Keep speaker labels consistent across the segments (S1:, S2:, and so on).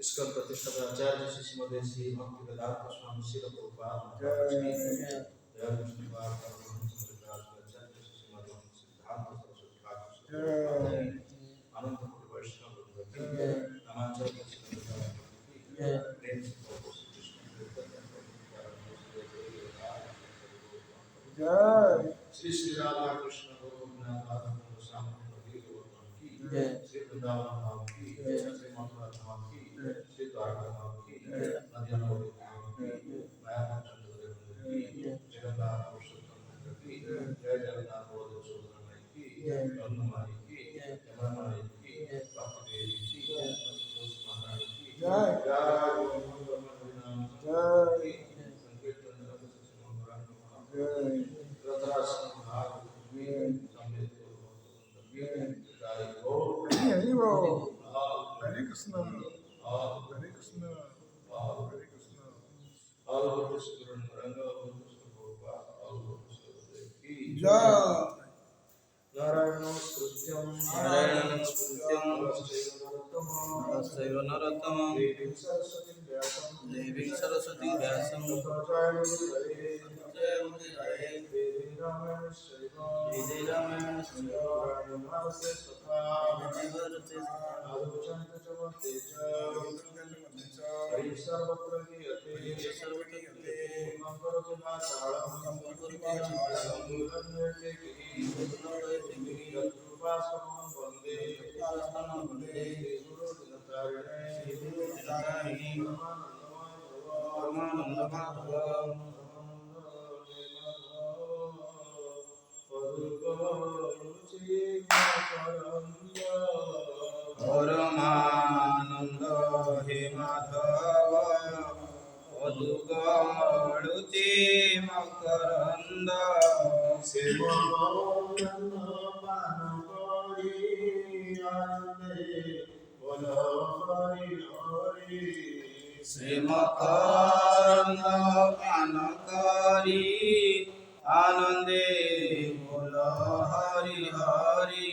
S1: इसका प्रतिष्ठा आचार्य शिष्य श्री भक्ति वेदांत स्वामी श्री प्रभुपाद जय विष्णु आचार्य शिष्य सिद्धांत सरस्वती अनंत वैष्णव रामाचार्य श्री श्री राधा कृष्ण गोविंद श्री वृंदावन धाम की श्री मथुरा धाम की श्री द्वारका धाम की नदियां धाम की मायापुर चंद्र की जगन्नाथ पुरुषोत्तम की जय जगन्नाथ बलदेव सुभद्रा की ब्रह्ममाई की यमुना माई की भक्ति देवी की तुलसी महारानी की जय जय संकीर्तन जय रतरासन भाग समेत Hare Krishna, Hare Krishna, Hare Krishna. All of this Guru Naranga, all of this Guru Baba, all of this Guru Devi. Jai. Narayana Stutyam, Narayana Stutyam, Namaste Narottama, Devi Saraswati Vyasam, परमानंद हे माधव अदुगणुति मकरंद श्रीमकरंद पान करी आनंदे बोल हरि हरि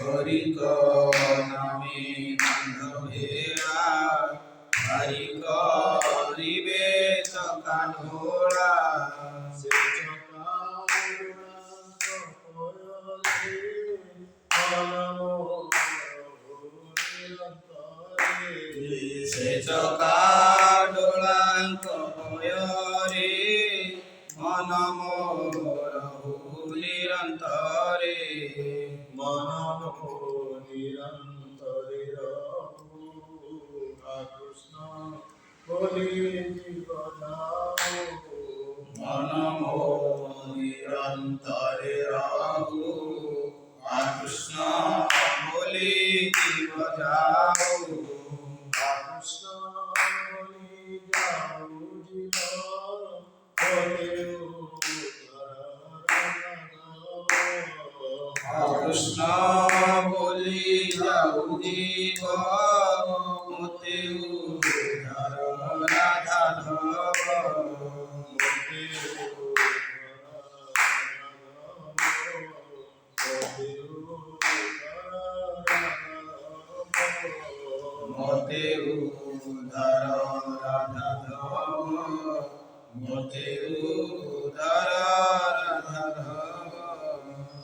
S1: हरि को नामे नंदहेरा हरि को रिवे कानोरा से चकाडोलांक भयरे मन मोर निरंतरे मन निरंतरे रहु कृष्ण बोले मन निरंतरे रहु कृष्ण बोले बजाओ कृष्ण बोले जाओ कृष्ण बोले जाऊ जीव मोते उद्धार राधा धव मोते उद्धार राधा धव मोते उद्धार राधा धव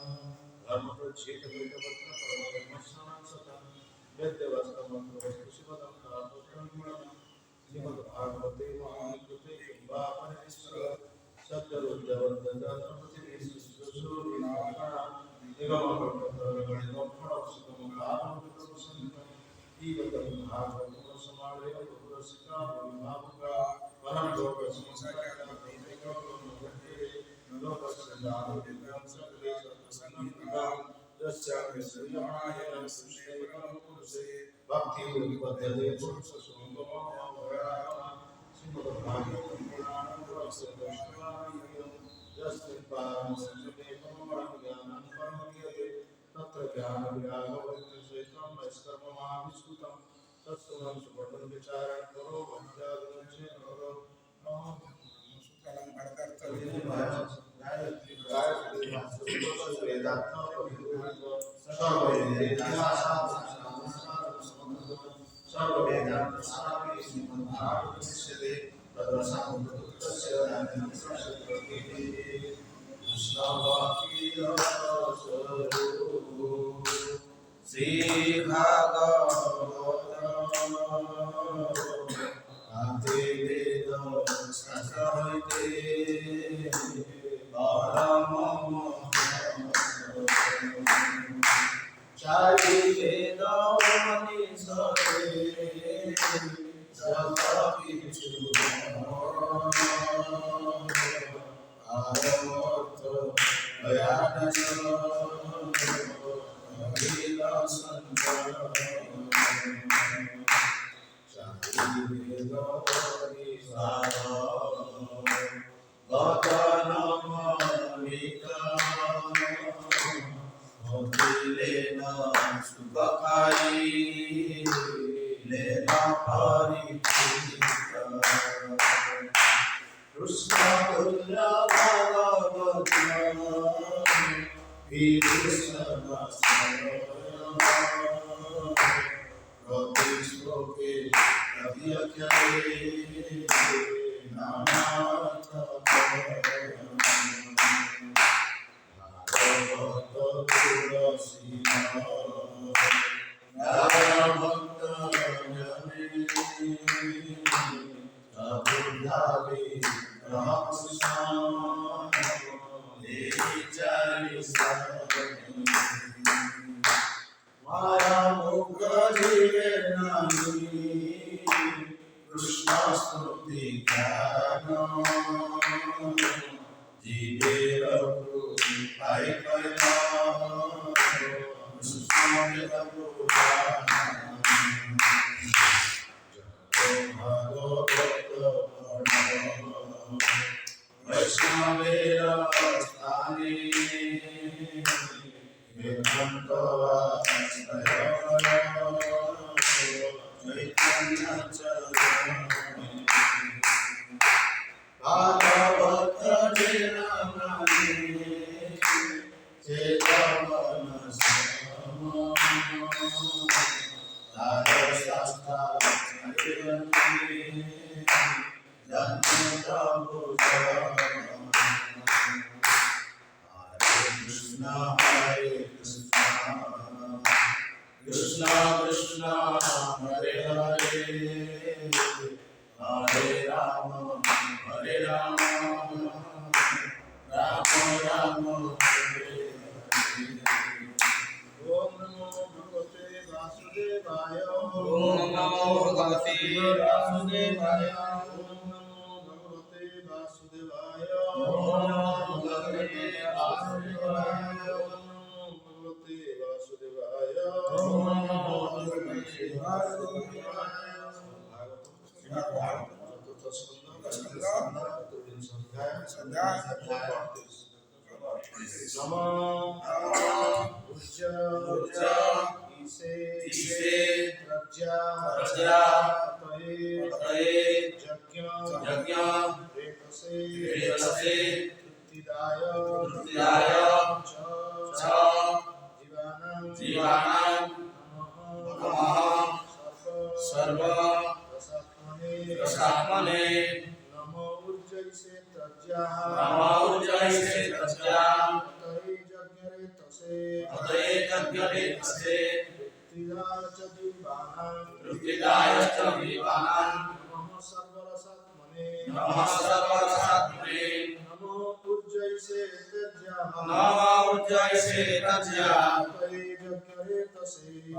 S2: नमो ऊर्जयसे तज्या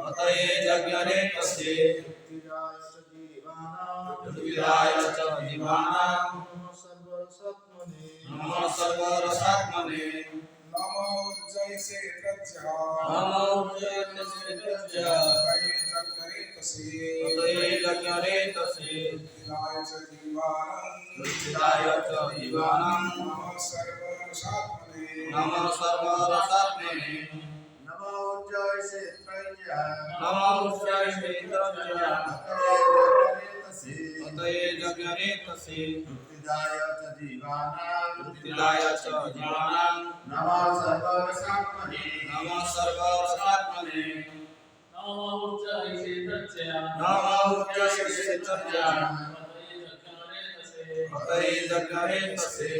S2: अतये यज्ञरे तसे पृथ्वीराय च जीवानां नमो सर्वरसात्मने
S3: नमो ऊर्जयसे तज्या
S2: नमो ऊर्जयसे तज्या अतये यज्ञरे तसे
S3: पृथ्वीराय च जीवानां
S2: पृथ्वीराय च जीवानां
S3: नमो सर्वरसात्मने
S2: नमो सर्वरसात्मने
S1: नमो ऊर्जयसे तज्या
S2: नमो ऊर्जयसे तज्या अतये यज्ञरे तसे
S1: पृथ्वीराय च जीवानां
S2: पृथ्वीराय च जीवानां
S1: नमो सर्वरसात्मने
S2: नमो सर्वरसात्मने
S4: नमो ऊर्जयसे तज्या
S2: नमो ऊर्जयसे तज्या अतये यज्ञरे तसे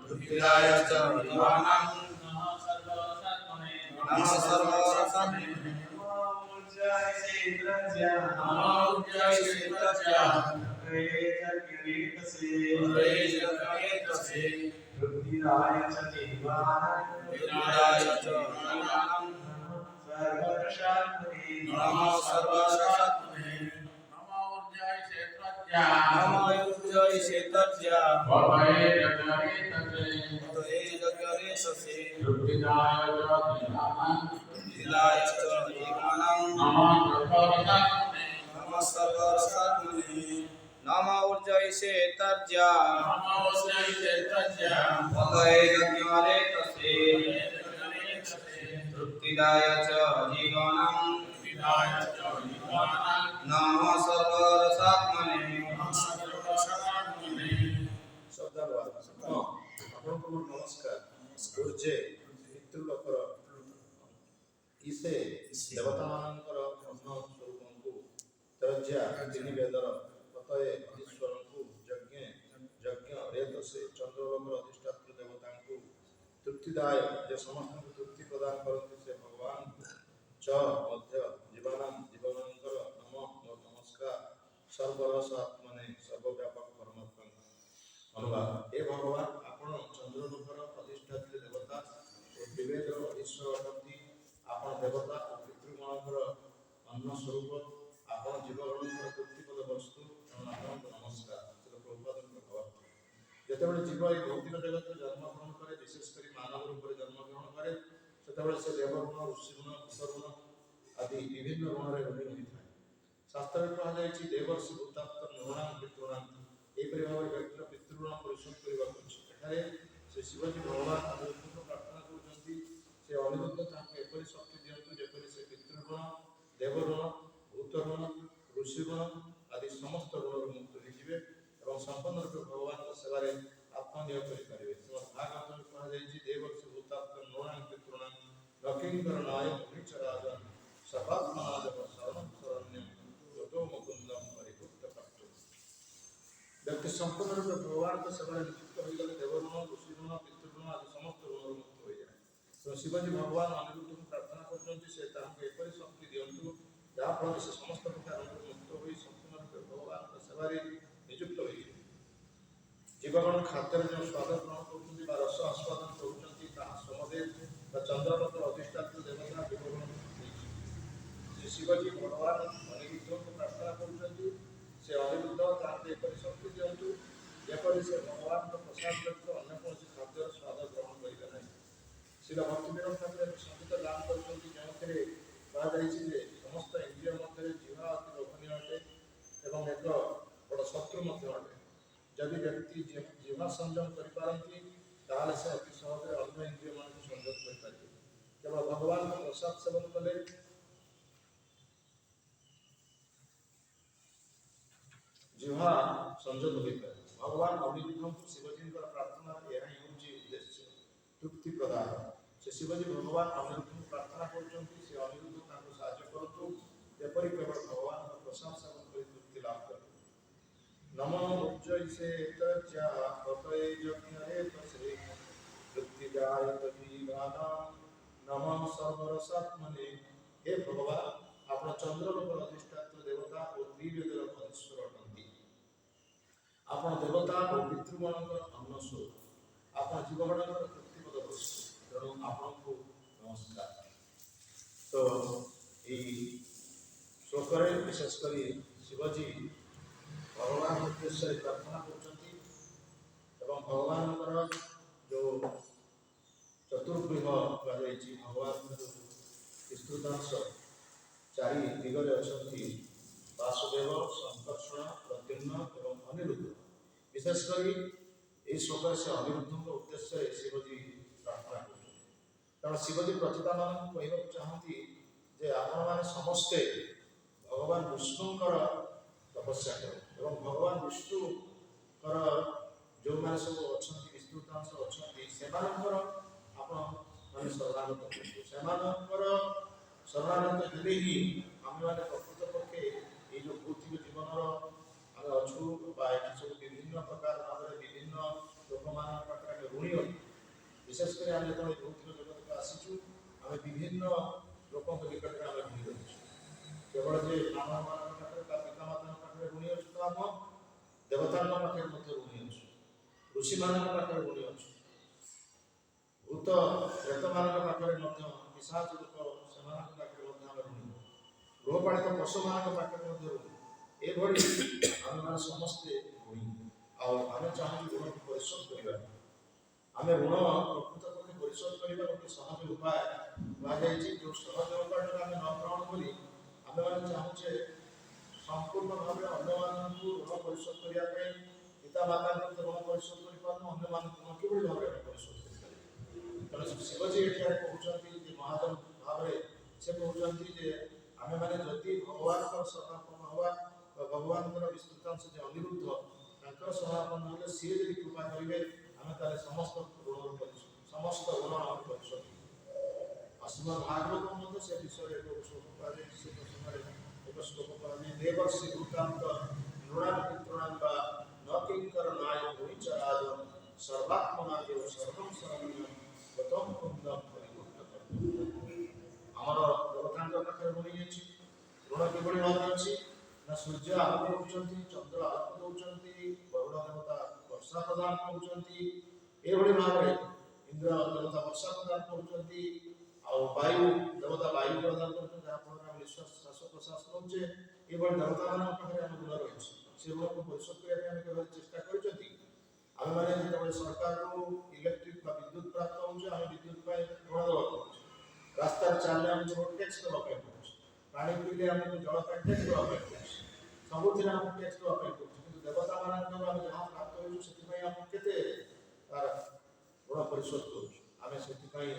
S2: पृथ्वीराय च जीवानां
S4: नमो सर्वरसात्मने
S2: नमो सर्वरसात्मने
S1: नमो ऊर्जयसे तज्या
S2: नमो ऊर्जयसे तज्या
S1: अतये यज्ञरे तसे
S2: अतये यज्ञरे तसे
S1: पृथ्वीराय च जीवानां
S2: पृथ्वीराय च जीवानां
S1: सर्वरसात्मने
S2: नमो सर्वरसात्मने
S4: नमो ऊर्जयसे तज्या
S2: नमो ऊर्जयसे तज्या
S4: अतये यज्ञरे तसे
S2: अतये यज्ञरे तसे
S4: पृथ्वीराय च जीवानां
S2: पृथ्वीराय च जीवानां
S4: नमो सर्वरसात्मने
S2: नमो सर्वरसात्मने नमो ऊर्जयसे तज्या
S4: नमो ऊर्जयसे तज्या
S2: अतये यज्ञरे तसे पृथ्वीराय च जीवानां
S4: पृथ्वीराय च जीवानां
S2: नमो सर्वरसात्मने
S1: श्रद्धालु ଆପଣଙ୍କୁ ନମସ୍କାର ऊर्जे ପିତୃଲୋକର ଇସେ ଦେବତାମାନଙ୍କର ଅନ୍ନ ସ୍ୱରୂପଙ୍କୁ ତଜ୍ୟା ତିନି ବେଦର ଅତଏ ଈଶ୍ୱରଙ୍କୁ ଯଜ୍ଞ ରେତସେ ଚନ୍ଦ୍ରଲୋକର ଅଧିଷ୍ଠାତ୍ରୀ ଦେବତାଙ୍କୁ ତୃପ୍ତିଦାୟ ଯେ ସମସ୍ତଙ୍କୁ ତୃପ୍ତି ପ୍ରଦାନ କରନ୍ତି ସେ ଭଗବାନଙ୍କୁ ଚ ମଧ୍ୟ ଜୀବମାନଙ୍କର ନମସ୍କାର ସର୍ବରସ ଆତ୍ମନେ ସର୍ବବ୍ୟାପକ ପରମାତ୍ମାଙ୍କୁ ଅନୁବାଦ ଏ ଭଗବାନ ଆପଣ ଚନ୍ଦ୍ରଲୋକର ଅଧିଷ୍ଠାତ୍ରୀ ଦେବତା ଓ ତ୍ରିବେଦର ଈଶ୍ୱର ଅଟନ୍ତି ଆପଣ ଦେବତା ଓ ପିତୃଗଣଙ୍କର ଅନ୍ନ ସ୍ୱରୂପ ଆପଣ ଜୀବଗଣଙ୍କର ତୃପ୍ତିପଦ ବସ୍ତୁ ତେଣୁ ଆପଣଙ୍କୁ ନମସ୍କାର ପ୍ରଭୁପାଦଙ୍କ ଭାବ ଯେତେବେଳେ ଜୀବ ଏହି ଭୌତିକ ଜଗତରେ ଜନ୍ମଗ୍ରହଣ କରେ ବିଶେଷ କରି ମାନବ ରୂପରେ ଜନ୍ମଗ୍ରହଣ କରେ ସେତେବେଳେ ସେ ଦେବଗୁଣ ଋଷିଗୁଣ ଭୂତଗୁଣ ଆଦି ବିଭିନ୍ନ ଗୁଣରେ ରଙ୍ଗୀନ ହୋଇଥାଏ ଶାସ୍ତ୍ରରେ କୁହାଯାଇଛି ଦେବର୍ଷି ଭୂତାପ୍ତ ନୃଣାଂ ପିତୃଣାଂ ଏହିପରି ଭାବରେ ବ୍ୟକ୍ତିର ପିତୃଋଣ ପରିଶୋଧ କରିବାକୁ ଅଛି ଏଠାରେ ସେ ଶିବଜୀ ଭଗବାନ ଅନିରୁଦ୍ଧଙ୍କୁ ପ୍ରାର୍ଥନା କରୁଛନ୍ତି ସେ ଅନିରୁଦ୍ଧ ତାଙ୍କୁ ଏପରି ଶକ୍ତି ଦିଅନ୍ତୁ ଯେପରି ସେ ପିତୃଋଣ ଦେବଋଣ ଭୂତଋଣ ଋଷିଗୁଣ ଆଦି ସମସ୍ତ ଗୁଣରୁ ମୁକ୍ତ ହୋଇଯିବେ ଏବଂ ସମ୍ପୂର୍ଣ୍ଣ ରୂପେ ଭଗବାନଙ୍କ ସେବାରେ ଆତ୍ମନିୟୋଗ କରିପାରିବେ ଶ୍ରୀମଦ୍ ଭାଗବତରେ କୁହାଯାଇଛି ଦେବର୍ଷି ଭୂତାପ୍ତ ନୃଣାଂ ପିତୃଣାଂ ଲକ୍ଷ୍ମୀଙ୍କର ନାୟ ମୁନିଚ ରାଜନ ସର୍ବାତ୍ମନାଦେବ ଶରଣଂ ଶରଣ୍ୟଂ ଯତୋ ମୁକୁନ୍ଦଂ ପରିଭୁକ୍ତ ପାଠ୍ୟ ବ୍ୟକ୍ତି ସମ୍ପୂର୍ଣ୍ଣ ରୂପେ ଭଗବାନଙ୍କ ସେବାରେ ନିଯୁକ୍ତ ହୋଇଗଲେ ଦେବଋଣ ଋଷିଋଣ ପିତୃଋଣ ଆଦି ସମସ୍ତ ଋଣରୁ ମୁକ୍ତ ହୋଇଯାଏ ତେଣୁ ଶିବଜୀ ଭଗବାନ ଅନିରୁଦ୍ଧଙ୍କୁ ପ୍ରାର୍ଥନା କରୁଛନ୍ତି ସେ ତାଙ୍କୁ ଏପରି ଶକ୍ତି ଦିଅନ୍ତୁ ଯାହାଫଳରେ ସେ ସମସ୍ତ ପ୍ରକାର ଋଣରୁ ମୁକ୍ତ ହୋଇ ସମ୍ପୂର୍ଣ୍ଣ ରୂପେ ଭଗବାନଙ୍କ ସେବାରେ ନିଯୁକ୍ତ ହୋଇଯିବେ ଜୀବଗଣ ଖାଦ୍ୟରେ ଯେଉଁ ସ୍ୱାଦ ଗ୍ରହଣ କରୁଛନ୍ତି ବା ରସ ଆସ୍ୱାଦନ କରୁଛନ୍ତି ତାହା ସମଦେବ ବା ଚନ୍ଦ୍ରଲୋକର ଅଧିଷ୍ଠାତ୍ରୀ ଦେବତା ଜୀବଗଣ ଶ୍ରୀ ଶିବଜୀ ଭଗବାନ ଅନିରୁଦ୍ଧଙ୍କୁ ପ୍ରାର୍ଥନା କରୁଛନ୍ତି ସେ ଅନିରୁଦ୍ଧ ତାଙ୍କୁ ଏପରି ଶକ୍ତି ଦିଅନ୍ତୁ ଯେପରି ସେ ଭଗବାନଙ୍କ ପ୍ରସାଦ ବ୍ୟତୀତ ଅନ୍ୟ କୌଣସି ଖାଦ୍ୟର ସ୍ୱାଦ ଗ୍ରହଣ କରିବେ ନାହିଁ ଶିଳ ଭକ୍ତିବିନୋଦ ଠାକୁର ଏକ ସଙ୍ଗୀତ ଗାନ କରିଛନ୍ତି ଯେଉଁଥିରେ କୁହାଯାଇଛି ଯେ ସମସ୍ତ ଇନ୍ଦ୍ରିୟ ମଧ୍ୟରେ ଜିହ୍ବା ଅତି ଲୋଭନୀୟ ଅଟେ ଏବଂ ଏକ ବଡ଼ ଶତ୍ରୁ ମଧ୍ୟ ଅଟେ ଯଦି ବ୍ୟକ୍ତି ଜିହ୍ବା ସଂଯମ କରିପାରନ୍ତି ତାହେଲେ ସେ ଅତି ସହଜରେ ଅନ୍ୟ ଇନ୍ଦ୍ରିୟମାନଙ୍କୁ ସଂଯୋଗ କରିପାରିବେ କେବଳ ଭଗବାନଙ୍କ ପ୍ରସାଦ ସେବନ କଲେ ଜିହ୍ବା ସଂଯୋଗ ହୋଇପାରେ ଭଗବାନ ଅନିରୁଦ୍ଧଙ୍କୁ ଶିବଜୀଙ୍କର ପ୍ରାର୍ଥନାର ଏହା ହିଁ ହେଉଛି ଉଦ୍ଦେଶ୍ୟ ତୃପ୍ତି ପ୍ରଦାନ ସେ ଶିବଜୀ ଭଗବାନ ଅନିରୁଦ୍ଧଙ୍କୁ ପ୍ରାର୍ଥନା କରୁଛନ୍ତି ସେ ଅନିରୁଦ୍ଧ ତାଙ୍କୁ ସାହାଯ୍ୟ କରନ୍ତୁ ଯେପରି କେବଳ ଭଗବାନଙ୍କ ପ୍ରସାଦ ସେବନ କରି ତୃପ୍ତି ଲାଭ କରିବେ नमो ऊर्जयसे तज्या अतये यज्ञरे तसे पृथ्वीराय च जीवानां नमः सर्वरसात्मने हे भगवान ଆପଣ ଚନ୍ଦ୍ରଲୋକର ଅଧିଷ୍ଠାତ୍ରୀ ଦେବତା ଓ ତ୍ରିବେଦର ଅଧୀଶ୍ୱର ଅଟନ୍ତି ଆପଣ ଦେବତା ଓ ପିତୃଗଣଙ୍କର ଅନ୍ନ ସ୍ୱରୂପ ଆପଣ ଜୀବନର ତୃପ୍ତିପଦ ବস্তୁ, ତେଣୁ ଆପଣଙ୍କୁ ନମସ୍କାର। ତ এই ଶ୍ଳୋକରେ ବିଶେଷ କରି ଶିବଜୀ ଭଗବାନ ଉଦ୍ଦେଶ୍ୟରେ ପ୍ରାର୍ଥନା କରୁଛନ୍ତି ଏବଂ ଭଗବାନଙ୍କର ଯେଉଁ ଚତୁର୍ବ୍ୟୁହ କୁହାଯାଇଛି, ଭଗବାନଙ୍କର ବିସ୍ତୃତାଂଶ ଚାରି ଦିଗରେ ଅଛନ୍ତି, ବାସୁଦେବ, ସଂକର୍ଷଣ, ପ୍ରଦ୍ୟୁମ୍ନ ଏବଂ ଅନିରୁଦ୍ଧ। ବିଶେଷ କରି ଏହି ଶ୍ଳୋକରେ ସେ ଅନିରୁଦ୍ଧଙ୍କ ଉଦ୍ଦେଶ୍ୟରେ ଶିବଜୀ ପ୍ରାର୍ଥନା କରୁଛନ୍ତି। କାରଣ ଶିବଜୀ ପ୍ରଚିତାମାନଙ୍କୁ କହିବାକୁ ଚାହାନ୍ତି ଯେ ଆପଣମାନେ ସମସ୍ତେ ଭଗବାନ ବିଷ୍ଣୁଙ୍କର ତପସ୍ୟା କର ଏବଂ ଭଗବାନ ବିଷ୍ଣୁଙ୍କର ଯେଉଁମାନେ ସବୁ ଅଛନ୍ତି, ବିସ୍ତୃତାଂଶ ଅଛନ୍ତି, ସେମାନଙ୍କର ଆପଣମାନେ ଶରଣାଗତ କରନ୍ତୁ। ସେମାନଙ୍କର ଶରଣାଗତ ହେଲେ ହିଁ ଆମେମାନେ ପ୍ରକୃତ ପକ୍ଷେ ଏଇ ଯେଉଁ ଭୌତିକ ଜୀବନର ଆମେ ଅଛୁ ବା ଏଠି ସବୁ ବିଭିନ୍ନ ପ୍ରକାର ଭାବରେ ବିଭିନ୍ନ ଲୋକମାନଙ୍କ ପାଖରେ ଆମେ ଋଣୀ ଅଛୁ। ବିଶେଷ କରି ଆମେ ଯେତେବେଳେ ଭୌତିକ ଜଗତକୁ ଆସିଛୁ, ଆମେ ବିଭିନ୍ନ ଲୋକଙ୍କ ନିକଟରେ ଆମେ ଋଣୀ ରହିଛୁ। କେବଳ ଯେ ଆମମାନଙ୍କ ପାଖରେ ବା ପିତାମାତାଙ୍କ ପାଖରେ ଋଣୀ ଅଛୁ ତ ଆମ ଦେବତାଙ୍କ ପାଖରେ ମଧ୍ୟ ଋଣୀ ଅଛୁ, ଋଷିମାନଙ୍କ ପାଖରେ ଋଣୀ ଅଛୁ, ଭୂତ ପ୍ରେତମାନଙ୍କ ପାଖରେ ମଧ୍ୟ, ପିଶାଚ ଲୋକ ସେମାନଙ୍କ ପାଖରେ ମଧ୍ୟ ଆମେ ଋଣୀ, ଗୃହପାଳିତ ପଶୁମାନଙ୍କ ପାଖରେ ମଧ୍ୟ ଋଣୀ। ଏଭଳି ଆମେମାନେ ସମସ୍ତେ ଋଣୀ। ଆଉ ଆମେ ଚାହୁଁଛୁ ଋଣକୁ ପରିଶୋଧ କରିବା। ଆମେ ଋଣ ପ୍ରକୃତ ପକ୍ଷେ ପରିଶୋଧ କରିବା ଗୋଟେ ସହଜ ଉପାୟ କୁହାଯାଇଛି। ଯେଉଁ ସହଜ ଉପାୟଟାକୁ ଆମେ ନ ଗ୍ରହଣ କରି ଆମେମାନେ ଚାହୁଁଛେ ସମ୍ପୂର୍ଣ୍ଣ ଭାବେ ଅନ୍ୟମାନଙ୍କୁ ଋଣ ପରିଶୋଧ କରିବା ପାଇଁ, ପିତାମାତାଙ୍କୁ ଋଣ ପରିଶୋଧ କରିପାରୁନୁ, ଅନ୍ୟମାନଙ୍କୁ ଋଣ କିଭଳି ଭାବରେ ଆମେ ପରିଶୋଧ କରିପାରିବୁ। ତେଣୁ ଶିବଜୀ ଏଠାରେ କହୁଛନ୍ତି ଯେ ମହାଜନ ଭାବରେ ସେ କହୁଛନ୍ତି ଯେ ଆମେମାନେ ଯଦି ଭଗବାନଙ୍କର ଶରଣାପନ୍ନ ହେବା ବା ଭଗବାନଙ୍କର ବିସ୍ତୃତାଂଶ ଯେ ଅନିରୁଦ୍ଧ ତାଙ୍କର ଶରଣାପନ୍ନ ହେଲେ ସିଏ ଯଦି କୃପା କରିବେ ଆମେ ତାହେଲେ ସମସ୍ତ ଋଣରୁ ସମସ୍ତ ଋଣ ଆମେ ପରିଶୋଧ। ଶ୍ରୀମଦ୍ ଭାଗବତ ମଧ୍ୟ ସେ ବିଷୟରେ ଏକ ଶ୍ଲୋକ କୁହାଯାଇଛି। ସେ ପ୍ରସଙ୍ଗରେ ଏକ ଶ୍ଲୋକ କୁହାଯାଇଛି, ଦେବର୍ଷି ଭୂତାନ୍ତ ନୃଣାନ୍ ବା ନ କିଙ୍କର ନାୟ ଭୂଇଚରାଜ ସର୍ବାତ୍ମନା ଦେବ ସର୍ବଂ ଶରଣ୍ୟଂ ଗତଂ କୁନ୍ଦଂ ପରିପୂର୍ଣ୍ଣ କର୍ତ୍ତବ୍ୟ। ଆମର ଦେବତାଙ୍କ ପାଖରେ ଋଣୀ ଅଛି। ଋଣ କିଭଳି ଭାବରେ ଅଛି ନା ସୂର୍ଯ୍ୟ ଆଲୋକ ଦେଉଛନ୍ତି, ଚନ୍ଦ୍ର ଆଲୋକ ଦେଉଛନ୍ତି, ବରୁଣ ଦେବତା ବର୍ଷା ପ୍ରଦାନ କରୁଛନ୍ତି, ଏଭଳି ଭାବରେ ଇନ୍ଦ୍ର ଦେବତା ବର୍ଷା ପ୍ରଦାନ କରୁଛନ୍ତି, ଆଉ ବାୟୁ ଦେବତା ବାୟୁ ପ୍ରଦାନ କରୁଛନ୍ତି, ଯାହାଫଳରେ ଆମେ ନିଶ୍ୱାସ ଶ୍ୱାସ ପ୍ରଶ୍ୱାସ ନେଉଛେ। ଏଭଳି ଦେବତାମାନଙ୍କ ପାଖରେ ଆମେ ଋଣ ରହିଛି। ସେ ଋଣକୁ ପରିଶୋଧ କରିବା ପାଇଁ ଆମେ କେବେ ଚେଷ୍ଟା କରିଛନ୍ତି? ଆମେମାନେ ଯେତେବେଳେ ସରକାରରୁ ଇଲେକ୍ଟ୍ରିକ୍ ବା ବିଦ୍ୟୁତ୍ ପ୍ରାପ୍ତ ହେଉଛି, ଆମେ ବିଦ୍ୟୁତ୍ ପାଇଁ ଋଣ ଦେବାକୁ ପଡ଼ୁଛି। ରାସ୍ତାରେ ଚାଲିଲେ ଆମକୁ ରୋଡ଼ ଟ୍ୟାକ୍ସ ଦେବା ପାଇଁ ପଡ଼ୁଛି। ପାଣି ପିଇଲେ ଆମକୁ ଜଳ ପାଇଁ ଟ୍ୟାକ୍ସ ଦେବା ପାଇଁ ପଡ଼ୁଛି। ସବୁଥିରେ ଆମକୁ ଟ୍ୟାକ୍ସ ଦେବା ପାଇଁ ପଡ଼ୁଛି। କିନ୍ତୁ ଦେବତାମାନଙ୍କର ଆମେ ଯାହା ପ୍ରାପ୍ତ ହେଉଛୁ ସେଥିପାଇଁ ଆମକୁ କେତେ ତାର ଋଣ ପରିଶୋଧ କରୁଛୁ। ଆମେ ସେଥିପାଇଁ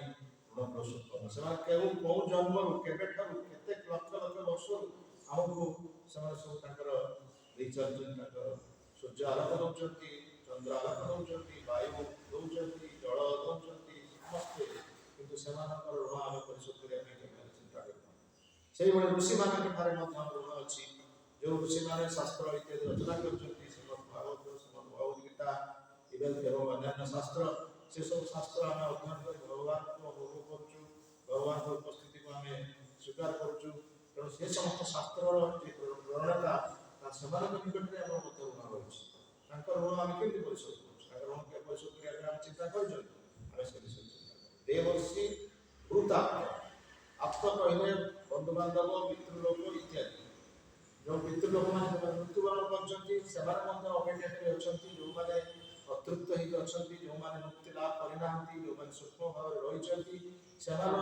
S1: ଋଣ ପରିଶୋଧ କରୁଛୁ। ସେମାନେ କେଉଁ ଜନ୍ମରୁ କେବେଠାରୁ କେତେ ଲକ୍ଷ ଲକ୍ଷ ବର୍ଷରୁ ଆମକୁ ସେମାନେ ସବୁ ତାଙ୍କର ଦେଇଚାଲିଛନ୍ତି। ତାଙ୍କର ସୂର୍ଯ୍ୟ ଆଲୋକ ଦେଉଛନ୍ତି, ଚନ୍ଦ୍ର ଆଲୋକ ଦେଉଛନ୍ତି, ବାୟୁ ଦେଉଛନ୍ତି, ଜଳ ଦେଉଛନ୍ତି ସମସ୍ତେ, କିନ୍ତୁ ସେମାନଙ୍କର ଋଣ ଆମେ ପରିଶୋଧ କରିବା ପାଇଁ କେବେ ଚିନ୍ତା କରିପାରୁନୁ। ସେଇଭଳି ଋଷିମାନଙ୍କ ଠାରେ ମଧ୍ୟ ଆମର ଋଣ ଅଛି। ଯେଉଁ ଋଷିମାନେ ଶାସ୍ତ୍ର ଇତ୍ୟାଦି ରଚନା କରିଛନ୍ତି, ଶ୍ରୀମଦ୍ ଭାଗବତ, ଶ୍ରୀମଦ୍ ଭଗବତ ଗୀତା ଏବଂ ଅନ୍ୟାନ୍ୟ ଶାସ୍ତ୍ର, ସେସବୁ ଶାସ୍ତ୍ର ଆମେ ଅଧ୍ୟୟନ କରି ଭଗବାନଙ୍କୁ ଅନୁଭବ କରୁଛୁ, ଭଗବାନଙ୍କ ଉପସ୍ଥିତିକୁ ଆମେ ସ୍ୱୀକାର କରୁଛୁ। ତେଣୁ ସେ ସମସ୍ତ ଶାସ୍ତ୍ରର ଯେ ପ୍ରଣେତା ସେମାନଙ୍କ ନିକଟରେ ଆମର ମଧ୍ୟ ଋଣ ରହିଛି। ତାଙ୍କର ଋଣ ଆମେ କେମିତି ପରିଶୋଧ କରୁଛୁ? ତାଙ୍କ ଋଣ ପରିଶୋଧ କରିବା ପାଇଁ ଆମେ ଚିନ୍ତା କରିଛନ୍ତି? ଆମେ ସେ ବିଷୟରେ ଚିନ୍ତା କରୁ। ଦେବର୍ଷି ଭୂତାପ୍ତ, ଆପ୍ତ କହିଲେ ବନ୍ଧୁବାନ୍ଧବ, ପିତୃଲୋକ ଇତ୍ୟାଦି। ଯେଉଁ ପିତୃଲୋକମାନେ ମୃତ୍ୟୁବରଣ କରିଛନ୍ତି ସେମାନେ ମଧ୍ୟ ଅପେକ୍ଷା କରି ଅଛନ୍ତି। ଯେଉଁମାନେ ଅତୃପ୍ତ ହେଇକି ଅଛନ୍ତି, ଯେଉଁମାନେ ମୁକ୍ତି ଲାଭ କରିନାହାନ୍ତି, ଯେଉଁମାନେ ସୂକ୍ଷ୍ମ ଭାବରେ ରହିଛନ୍ତି, ସେମାନେ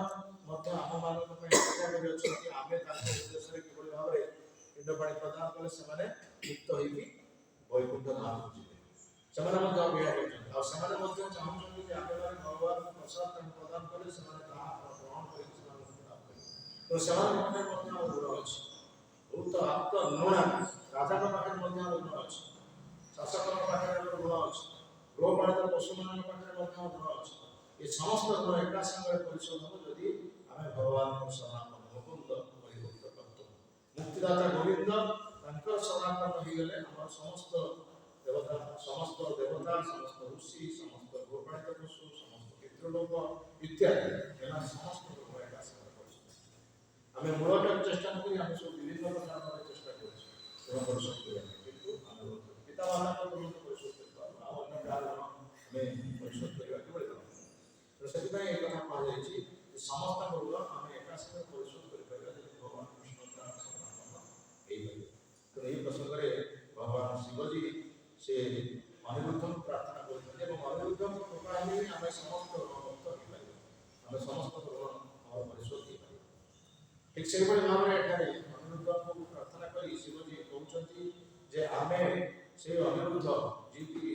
S1: ମଧ୍ୟ ଆମମାନଙ୍କ ପାଇଁ ଅପେକ୍ଷା କରି ଅଛନ୍ତି। ଆମେ ତାଙ୍କ ଉଦ୍ଦେଶ୍ୟରେ କିଭଳି ଭାବରେ ପିଣ୍ଡ ପାଣି ପ୍ରଦାନ କଲେ ସେମାନେ ମୁକ୍ତ ହେଇକି ବୈକୁଣ୍ଠ ଧାମକୁ ଯିବେ, ସେମାନେ ମଧ୍ୟ ଅପେକ୍ଷା କରିଛନ୍ତି। ଆଉ ସେମାନେ ମଧ୍ୟ ଚାହୁଁଛନ୍ତି ଯେ ଆମେମାନେ ଭଗବାନଙ୍କ ପ୍ରସାଦ ତାଙ୍କୁ ପ୍ରଦାନ କଲେ ସେମାନେ ତାହା ଗ୍ରହଣ କରିକି ସେମାନେ ମୁକ୍ତି ଲାଭ କରିବେ। ତ ସେମାନଙ୍କ ପାଖରେ ମଧ୍ୟ ଆମର ଋଣ ଅଛି। ବହୁତ ଆପ୍ତ ନୃଣା, ରାଜାଙ୍କ ପାଖରେ ମଧ୍ୟ ଆମର ଋଣ ଅଛି, ଶାସକଙ୍କ ପାଖରେ ଆମର ଋଣ ଅଛି, ଗୃହପାଳିତ ପଶୁମାନଙ୍କ ପାଖରେ ମଧ୍ୟ ଋଣ ଅଛି। ଏ ସମସ୍ତ ଋଣ ଏକା ସାଙ୍ଗରେ ପରିଶୋଧ ହେବ ଯଦି ଆମେ ଭଗବାନଙ୍କ ଶରଣାପନ୍ନ ମୁକୁନ୍ଦ ପରିଭକ୍ତ କର୍ତ୍ତବ୍ୟ। ମୁକ୍ତିଦାତା ଗୋବିନ୍ଦ ତାଙ୍କର ଶରଣାପନ୍ନ ହେଇଗଲେ ଆମର ସମସ୍ତ ଦେବତା, ସମସ୍ତ ଋଷି, ସମସ୍ତ ଗୃହପାଳିତ ପଶୁ, ସମସ୍ତ ପିତୃଲୋକ ଇତ୍ୟାଦି ଏମାନେ ସମସ୍ତ ଋଣ ଏକା ସାଙ୍ଗରେ ପରିଶୋଧ। ଆମେ ମୂଳଟାକୁ ଚେଷ୍ଟା କରି ଆମେ ସବୁ ବିଭିନ୍ନ ପ୍ରକାର ଚେଷ୍ଟା କରୁଛୁ ଋଣ ପରିଶୋଧ କରିବା ପାଇଁ, କିନ୍ତୁ ଆମେ ପିତାମାତାଙ୍କ ଋଣ ପରିଶୋଧ କରିପାରୁନୁ, ଆଉ ଅନ୍ୟ କାହାର ଋଣ ଆମେ ପରିଶୋଧ କରିବା ତ ସେଥିପାଇଁ ଏ କଥା କୁହାଯାଇଛି ଯେ ସମସ୍ତ ଋଣ ଆମେ ଏକା ସାଙ୍ଗରେ ପରିଶୋଧ କରିପାରିବା ଯଦି ଭଗବାନ କୃଷ୍ଣଙ୍କର ଆମେ ସମର୍ପଣ ହେଇପାରିବା। ତେଣୁ ଏହି ପ୍ରସଙ୍ଗରେ ଭଗବାନ ଶିବଜୀ ସେ ଅନିରୁଦ୍ଧଙ୍କୁ ପ୍ରାର୍ଥନା କରୁଛନ୍ତି ଏବଂ ଅନିରୁଦ୍ଧଙ୍କ କୃପା ହେଲେ ହିଁ ଆମେ ସମସ୍ତ ଋଣମୁକ୍ତ ହେଇପାରିବା, ଆମେ ସମସ୍ତ ଋଣ ଆମର ପରିଶୋଧ ହେଇପାରିବା। ଠିକ୍ ସେହିଭଳି ଭାବରେ ଏଠାରେ ଅନିରୁଦ୍ଧଙ୍କୁ ପ୍ରାର୍ଥନା କରି ଶିବଜୀ କହୁଛନ୍ତି ଯେ ଆମେ ସେଇ ଅନିରୁଦ୍ଧ ଯିଏକି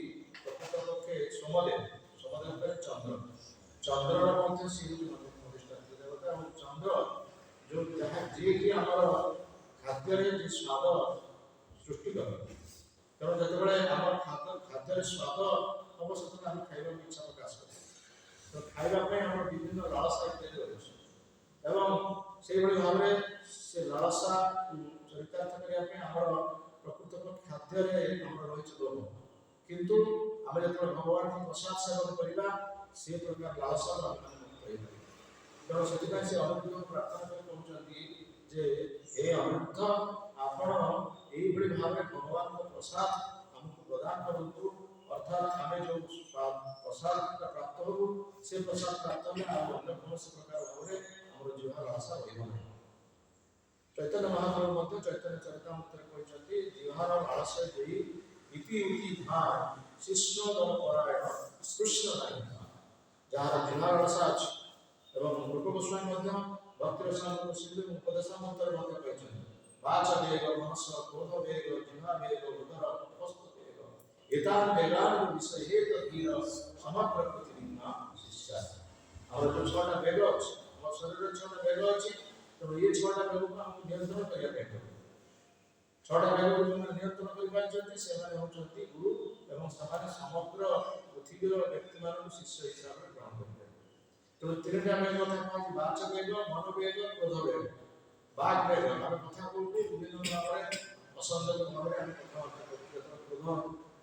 S1: ପ୍ରକୃତ ପକ୍ଷେ ସୋମଦେବ ପରେ ଚନ୍ଦ୍ରର ମଧ୍ୟ ସେ ହେଉଛି ଅଧିଷ୍ଠାତ୍ରୀ ଦେବତା ଏବଂ ଚନ୍ଦ୍ର ଯେଉଁ ଯାହା ଯିଏକି ଆମର ଖାଦ୍ୟରେ ଯେ ସ୍ୱାଦ ସୃଷ୍ଟି କରନ୍ତି। ତେଣୁ ଯେତେବେଳେ ଆମର ଖାଦ୍ୟରେ ସ୍ୱାଦ ହେବ ସେତେବେଳେ ଆମେ ଖାଇବାକୁ ଇଚ୍ଛା ପ୍ରକାଶ କରୁ। ତ ଖାଇବା ପାଇଁ ଆମର ବିଭିନ୍ନ ଲାଳସା ଇତ୍ୟାଦି ରହିଛି ଏବଂ ସେଇଭଳି ଭାବରେ ସେ ଲାଳସା ଚରିତାର୍ଥ କରିବା ପାଇଁ ଆମର ପ୍ରକୃତ ଖାଦ୍ୟରେ ଆମର ରହିଛି ଲୋଭ, କିନ୍ତୁ ଆମେ ଯେତେବେଳେ ଭଗବାନଙ୍କ ପ୍ରସାଦ ସେବନ କରିବା ସେ ପ୍ରକାର ଲାଳସାରୁ ଆମେ ମୁକ୍ତ ହେଇପାରିବା। ତେଣୁ ସେଥିପାଇଁ ସେ ଅନିରୁଦ୍ଧଙ୍କୁ ପ୍ରାର୍ଥନା କରି କହୁଛନ୍ତି ଯେ ହେ ଅନିରୁଦ୍ଧ, ଆପଣ ଏଇଭଳି ଭାବରେ ଭଗବାନଙ୍କ ପ୍ରସାଦ ଆମକୁ ପ୍ରଦାନ କରନ୍ତୁ, ଅର୍ଥାତ୍ ଆମେ ଯେଉଁ ପ୍ରସାଦଟା ପ୍ରାପ୍ତ ହେବୁ ସେ ପ୍ରସାଦ ପ୍ରାପ୍ତ ହେଲେ ଆଉ ଅନ୍ୟ କୌଣସି ପ୍ରକାର ଭାବରେ ଆମର ଜିହ୍ବା ଲାଳସା ରହିବ ନାହିଁ। ଚୈତନ୍ୟ ମହାପ୍ରଭୁ ମଧ୍ୟ ଚୈତନ୍ୟ ଚରିତାମୃତରେ କହିଛନ୍ତି ଜିହ୍ବାର ଲାଳସା ଦେଇ ଇତି ଉତି ଧା ଶିଷ୍ଣ ଦଳ ପରାୟଣ କୃଷ୍ଣ ନାହିଁ, ଯାହାର ଜିହ୍ବାର ଲାଳସା ଅଛି। ଏବଂ ରୂପ ଗୋସ୍ୱାମୀ ମଧ୍ୟ ଭକ୍ତି ରସାମୃତ ସିନ୍ଧୁ ଉପଦେଶାମୃତରେ ମଧ୍ୟ କହିଛନ୍ତି ବାଚ ବେଗ ମନସ କ୍ରୋଧ ବେଗ ଜିହ୍ବା ବେଗ ଉଦର ଉପସ୍ଥ ବେଗ ଏତାନ ବେଗାନ ବିଷୟେତ ଧୀର ସମଗ୍ର ପୃଥିବୀନା ଶିଷ୍ୟା। ଆମର ଯେଉଁ ଛଅଟା ବେଗ ଅଛି, ଆମ ଶରୀରରେ ଛଅଟା ବେଗ ଅଛି, ତେଣୁ ଏ ଛଅଟା ବେଗକୁ ଆମକୁ ନିୟନ୍ତ୍ରଣ କରିବା ପାଇଁ ପଡ଼ିବ। ଛଅଟା ବେଗକୁ ଯେଉଁମାନେ ନିୟନ୍ତ୍ରଣ କରିପାରିଛନ୍ତି ସେମାନେ ହେଉଛନ୍ତି ଗୁରୁ ଏବଂ ସେମାନେ ସମଗ୍ର ପୃଥିବୀର ବ୍ୟକ୍ତିମାନଙ୍କୁ ଶିଷ୍ୟ ହିସାବରେ ଗ୍ରହଣ କରିପାରିବେ। ତେଣୁ ତିନିଟା ବେଗ କଥା କୁହାଯାଇଛି ବାଚ ବେଗ, ମନ ବେଗ, କ୍ରୋଧ ବେଗ। ବାକ୍ ବେଗ ଆମେ କଥା କହୁଛୁ ବିଭିନ୍ନ ଭାବରେ ଅସଂଯତ ଭାବରେ ଆମେ କଥାବାର୍ତ୍ତା କରୁଛୁ, ଯେତେବେଳେ କ୍ରୋଧ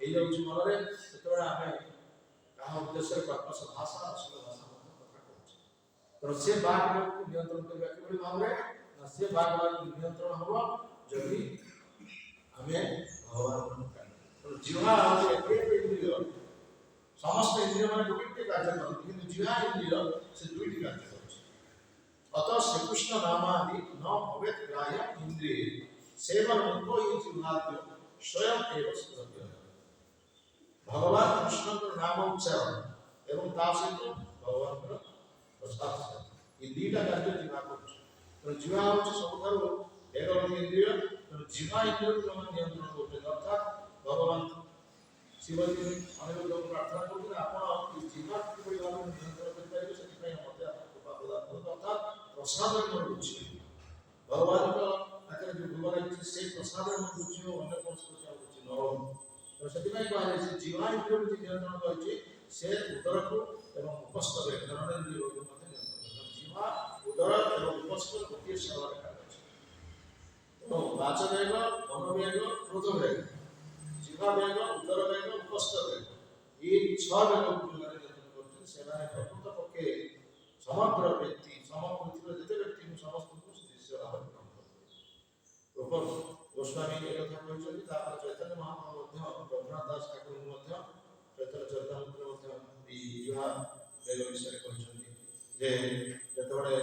S1: ହେଇଯାଉଛି ମନରେ ସେତେବେଳେ ଆମେ କାହା ଉଦ୍ଦେଶ୍ୟରେ କର୍କଶ ଭାଷା ଅଶ୍ଳୀଳ ଭାଷା ମଧ୍ୟ କଥା କହୁଛୁ। ତେଣୁ ସେ ବାକ୍ ବେଗକୁ ନିୟନ୍ତ୍ରଣ କରିବା କିଭଳି ଭାବରେ ନା ସେ ବାକ୍ ବେଗକୁ ନିୟନ୍ତ୍ରଣ ହେବ ଯଦି ଆମେ ଭଗବାନଙ୍କୁ ଡାକିବା। ତେଣୁ ଜିହ୍ବା ହେଉଛି ଏଭଳି ଏକ ଇନ୍ଦ୍ରିୟ, ସମସ୍ତ ଇନ୍ଦ୍ରିୟ ମାନେ ଗୋଟେ କାର୍ଯ୍ୟ କରନ୍ତି କିନ୍ତୁ ଜିହ୍ବା ଇନ୍ଦ୍ରିୟ ସେ ଦୁଇଟି କାର୍ଯ୍ୟ କରୁଛି। ଅତ ଶ୍ରୀକୃଷ୍ଣ ନାମାଦି ନ ଭବେତ୍ ଗ୍ରାହ୍ୟ ଇନ୍ଦ୍ରିୟ ସେବନ ମୁଖ ହିଁ ଜିହ୍ବାଦ୍ୟ ସ୍ୱୟଂ ଏବ ସ୍ମୃତ୍ୟ। ଭଗବାନ କୃଷ୍ଣଙ୍କର ନାମ ଉଚ୍ଚାରଣ ଏବଂ ତା ସହିତ ଭଗବାନଙ୍କର ପ୍ରସାଦ ସେବନ, ଏ ଦୁଇଟା କାର୍ଯ୍ୟ ଜିହ୍ବା କରୁଛି। ତେଣୁ ଜିହ୍ବା ହେଉଛି ସବୁଠାରୁ ବେଗବତୀ ଇନ୍ଦ୍ରିୟ। ତେଣୁ ଜିହ୍ବା ଇନ୍ଦ୍ରିୟକୁ ଯେଉଁମାନେ ନିୟନ୍ତ୍ରଣ କରୁଛନ୍ତି ଅର୍ଥାତ୍ ଭଗବାନ ଶିବଜୀ ଅନିରୁଦ୍ଧଙ୍କୁ ପ୍ରାର୍ଥନା କରୁଛନ୍ତି ଆପଣ ଏ ଜିହ୍ବା କିଭଳି ଭାବରେ ନିୟନ୍ତ୍ରଣ କରିପାରିବେ ସେଥିପାଇଁ ମୋତେ ଆପଣ କୃପା ପ୍ରଦାନ କରନ୍ତୁ, ଅର୍ଥାତ୍ ପ୍ରସାଦରେ ମୋର ରୁଚି ଭଗବାନଙ୍କ ପାଖରେ ଯେଉଁ ଭୋଗ ଲାଗିଛି ସେଇ ପ୍ରସାଦରେ ମୋର ରୁଚି ହଉ, ଅନ୍ୟ କୌଣସି ପ୍ରକାର ରୁଚି ନ ହଉ। ତେଣୁ ସେଥିପାଇଁ କୁହାଯାଇଛି ଜିହ୍ବା ଇନ୍ଦ୍ରିୟକୁ ଯେ ନିୟନ୍ତ୍ରଣ କରିଛି ସେ ଉଦରକୁ ଏବଂ ଉପସ୍ଥ ବେଗ ଜନନେନ୍ଦ୍ରିୟକୁ ମଧ୍ୟ ନିୟନ୍ତ୍ରଣ କରିଛି। ଜିହ୍ବା ଉଦର ଏବଂ ଉପସ୍ଥ ଗୋଟିଏ ସୀମାରେଖା ଅଛି। ତେଣୁ ବାଚ ବେଗ, ମନ ବେଗ, କ୍ରୋଧ ବେଗ, ଜିହ୍ବା ବେଗ, ଉଦର ବେଗ, ଉପସ୍ଥ ବେଗ, এই ଛଅ ବେଗକୁ ଯେଉଁମାନେ ନିୟନ୍ତ୍ରଣ କରୁଛନ୍ତି ସେମାନେ ପ୍ରକୃତ ପକ୍ଷେ ସମଗ୍ର ବ୍ୟକ୍ତି ପୃଥିବୀର ଯେତେ ବ୍ୟକ୍ତିଙ୍କୁ ସମସ୍ତଙ୍କୁ ଶିଷ୍ୟ ଭାବରେ ଗ୍ରହଣ କରିବେ। ରୂପ ଗୋସ୍ୱାମୀ ଏ କଥା କହିଛନ୍ତି। ତାପରେ ଚୈତନ୍ୟ ମହାପ୍ରଭୁ ମଧ୍ୟ ରଘୁନାଥ ଦାସ ଠାକୁରଙ୍କୁ ମଧ୍ୟ ଚୈତନ୍ୟ ଚରିତାମୃତରେ ମଧ୍ୟ ଏହି ଜିହ୍ବା ବେଗ ବିଷୟରେ କହିଛନ୍ତି ଯେ ଯେତେବେଳେ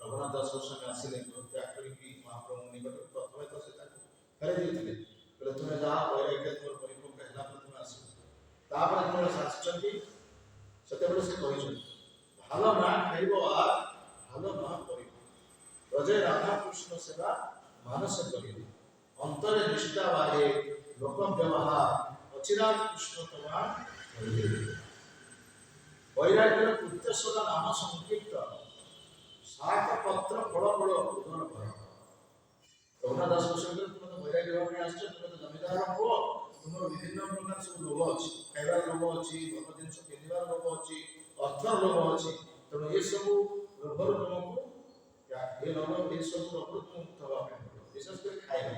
S1: ରଘୁନାଥ ଦାସ ଗୋସ୍ୱାମୀ ଆସିଲେ ତ୍ୟାଗ କରିକି ମହାପ୍ରଭୁଙ୍କ ନିକଟରେ ପ୍ରଥମେ ତ ସେ ତାକୁ ଫେରାଇ ଦେଇଥିଲେ, କହିଲେ ତୁମେ ଯାହା ବୈରାଗ୍ୟ ତୁମର ପରିପକ୍ୱ ହେଲା ପରେ ତୁମେ ଆସିବ। ତାପରେ ଯେତେବେଳେ ଆସିଛନ୍ତି ସେତେବେଳେ ସେ କହିଛନ୍ତି ভাল না খাইব আর ভালো না করিব, ব্রজে রাধা কৃষ্ণ সেবা মানসে করিব, অন্তরে নিষ্ঠা বাহে লোক ব্যবহার অচিরাত কৃষ্ণ তোমার বৈরাগ্যের উদ্দেশ্যটা নাম সংকীর্তন শাক পত্র ফল ফল উদর কর। রঘুনাথ দাস গোস্বামী তুমি তো বৈরাগ্য ভাবে আসছো, তুমি তো জমিদার হব, তোমার বিভিন্ন প্রকার ସବୁ ଲୋଭ ଅଛି, ଖାଇବାର ଲୋଭ ଅଛି, ଭଲ ଜିନିଷ ପିନ୍ଧିବାର ଲୋଭ ଅଛି, ଅର୍ଥର ଲୋଭ ଅଛି। ତେଣୁ ଏସବୁ ରୋଗରୁ ତୁମକୁ ଏସବୁ ରୋଗରୁ ତୁମକୁ ମୁକ୍ତ ହେବା ପାଇଁ ପଡ଼ିବ। ବିଶେଷ କରି ଖାଇବା,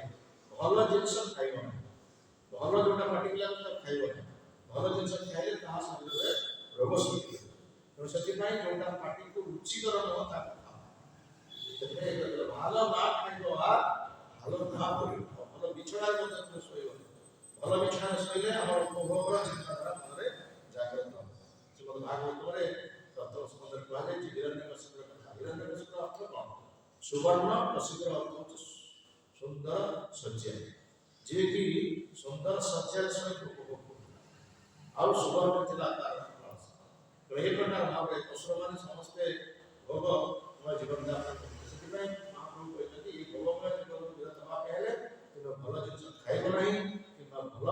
S1: ଭଲ ଜିନିଷ ଖାଇବ ନାହିଁ, ଭଲ ଯେଉଁଟା ପାଟିକି ଲାଗୁଛି ତାକୁ ଖାଇବ ନାହିଁ। ଭଲ ଜିନିଷ ଖାଇଲେ ତାହା ଶରୀରରେ ରୋଗ ସୃଷ୍ଟି ହେବ। ତେଣୁ ସେଥିପାଇଁ ଯେଉଁଟା ପାଟିକୁ ରୁଚିକର ନୁହଁ ତାକୁ ଖାଅ। ସେଥିପାଇଁ ଭଲ ନା ଖାଇବ আর ভালো না করিব, ଭଲ ବିଛଣାରେ ମଧ୍ୟ ତୁମେ ଶୋଇବନି। ଭଲ ବିଛଣାରେ ଶୋଇଲେ ଆମର ଉପଭୋଗର ଚିନ୍ତାଧାରା ମନରେ ଜାଗ୍ରତ ହେବ। ଶ୍ରୀମଦ୍ ଭାଗବତରେ 17 ସ୍କନ୍ଧରେ ସୁବର୍ଣ୍ଣ ପ୍ରସିଦ୍ଧ ଅର୍ଥ ହେଉଛି ସୁନ୍ଦର ଶଯ୍ୟା, ଯିଏକି ସୁନ୍ଦର ଶଯ୍ୟାରେ ସହିତ ଉପଭୋଗ କରୁଥିଲା। ଆଉ ସୁବର୍ଣ୍ଣ ଥିଲା ତାର କଳସ। ତ ଏହି ପ୍ରକାର ଭାବରେ ଅସୁରମାନେ ସମସ୍ତେ ଭୋଗମୟ ଜୀବନ ଯାପନ କରୁଥିଲେ। ସେଥିପାଇଁ ମହାପ୍ରଭୁ କହିଛନ୍ତି ଏହି ଭୋଗମୟ ଜୀବନରୁ ବିରତ ହେବା ପାଇଁ ହେଲେ ତୁମେ ଭଲ ଜିନିଷ ଖାଇବ ନାହିଁ କିମ୍ବା ଭଲ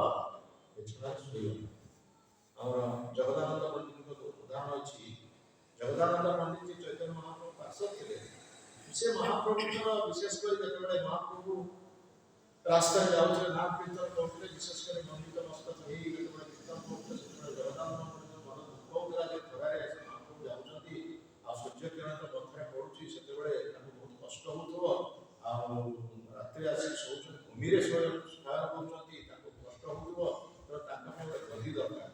S1: ବିଛଣାରେ ଶୋଇବ ନାହିଁ। ଆମର ଜଗଦାନନ୍ଦ ପଣ୍ଡିତଙ୍କ ଉଦାହରଣ ଅଛି। ଜଗଦାନନ୍ଦ ପଣ୍ଡିତ ଚୈତନ୍ୟ ମହାପ୍ରଭୁ ପାର୍ଶ୍ୱ ଥିଲେ। ସେ ମହାପ୍ରଭୁଙ୍କର ବିଶେଷ କରି ଯେତେବେଳେ ମହାପ୍ରଭୁ ରାସ୍ତାରେ ଯାଉଥିଲେ ନାମ କୀର୍ତ୍ତନ କରୁଥିଲେ, ବିଶେଷ କରି ମନ୍ଦିର ମସ୍ତକ ହେଇ ଯେତେବେଳେ କୀର୍ତ୍ତନ କରୁଥିଲେ, ସେତେବେଳେ ଜଗଦାନନ୍ଦ ପଣ୍ଡିତ ମନ ଦୁଃଖ ହେଉଥିଲା ଯେ ଖରାରେ ସେ ମହାପ୍ରଭୁ ଯାଉଛନ୍ତି ଆଉ ସୂର୍ଯ୍ୟ କିରଣ ପଥରେ ପଡୁଛି, ସେତେବେଳେ ତାଙ୍କୁ ବହୁତ କଷ୍ଟ ହେଉଥିବ। ଆଉ ରାତିରେ ଆସି ଶୋଉଛନ୍ତି, ଭୂମିରେ ଶୟନ କରୁଛନ୍ତି, ତାଙ୍କୁ କଷ୍ଟ ହେଉଥିବ। ତ ତାଙ୍କ ପାଇଁ ଗୋଟେ ଗଦି ଦରକାର।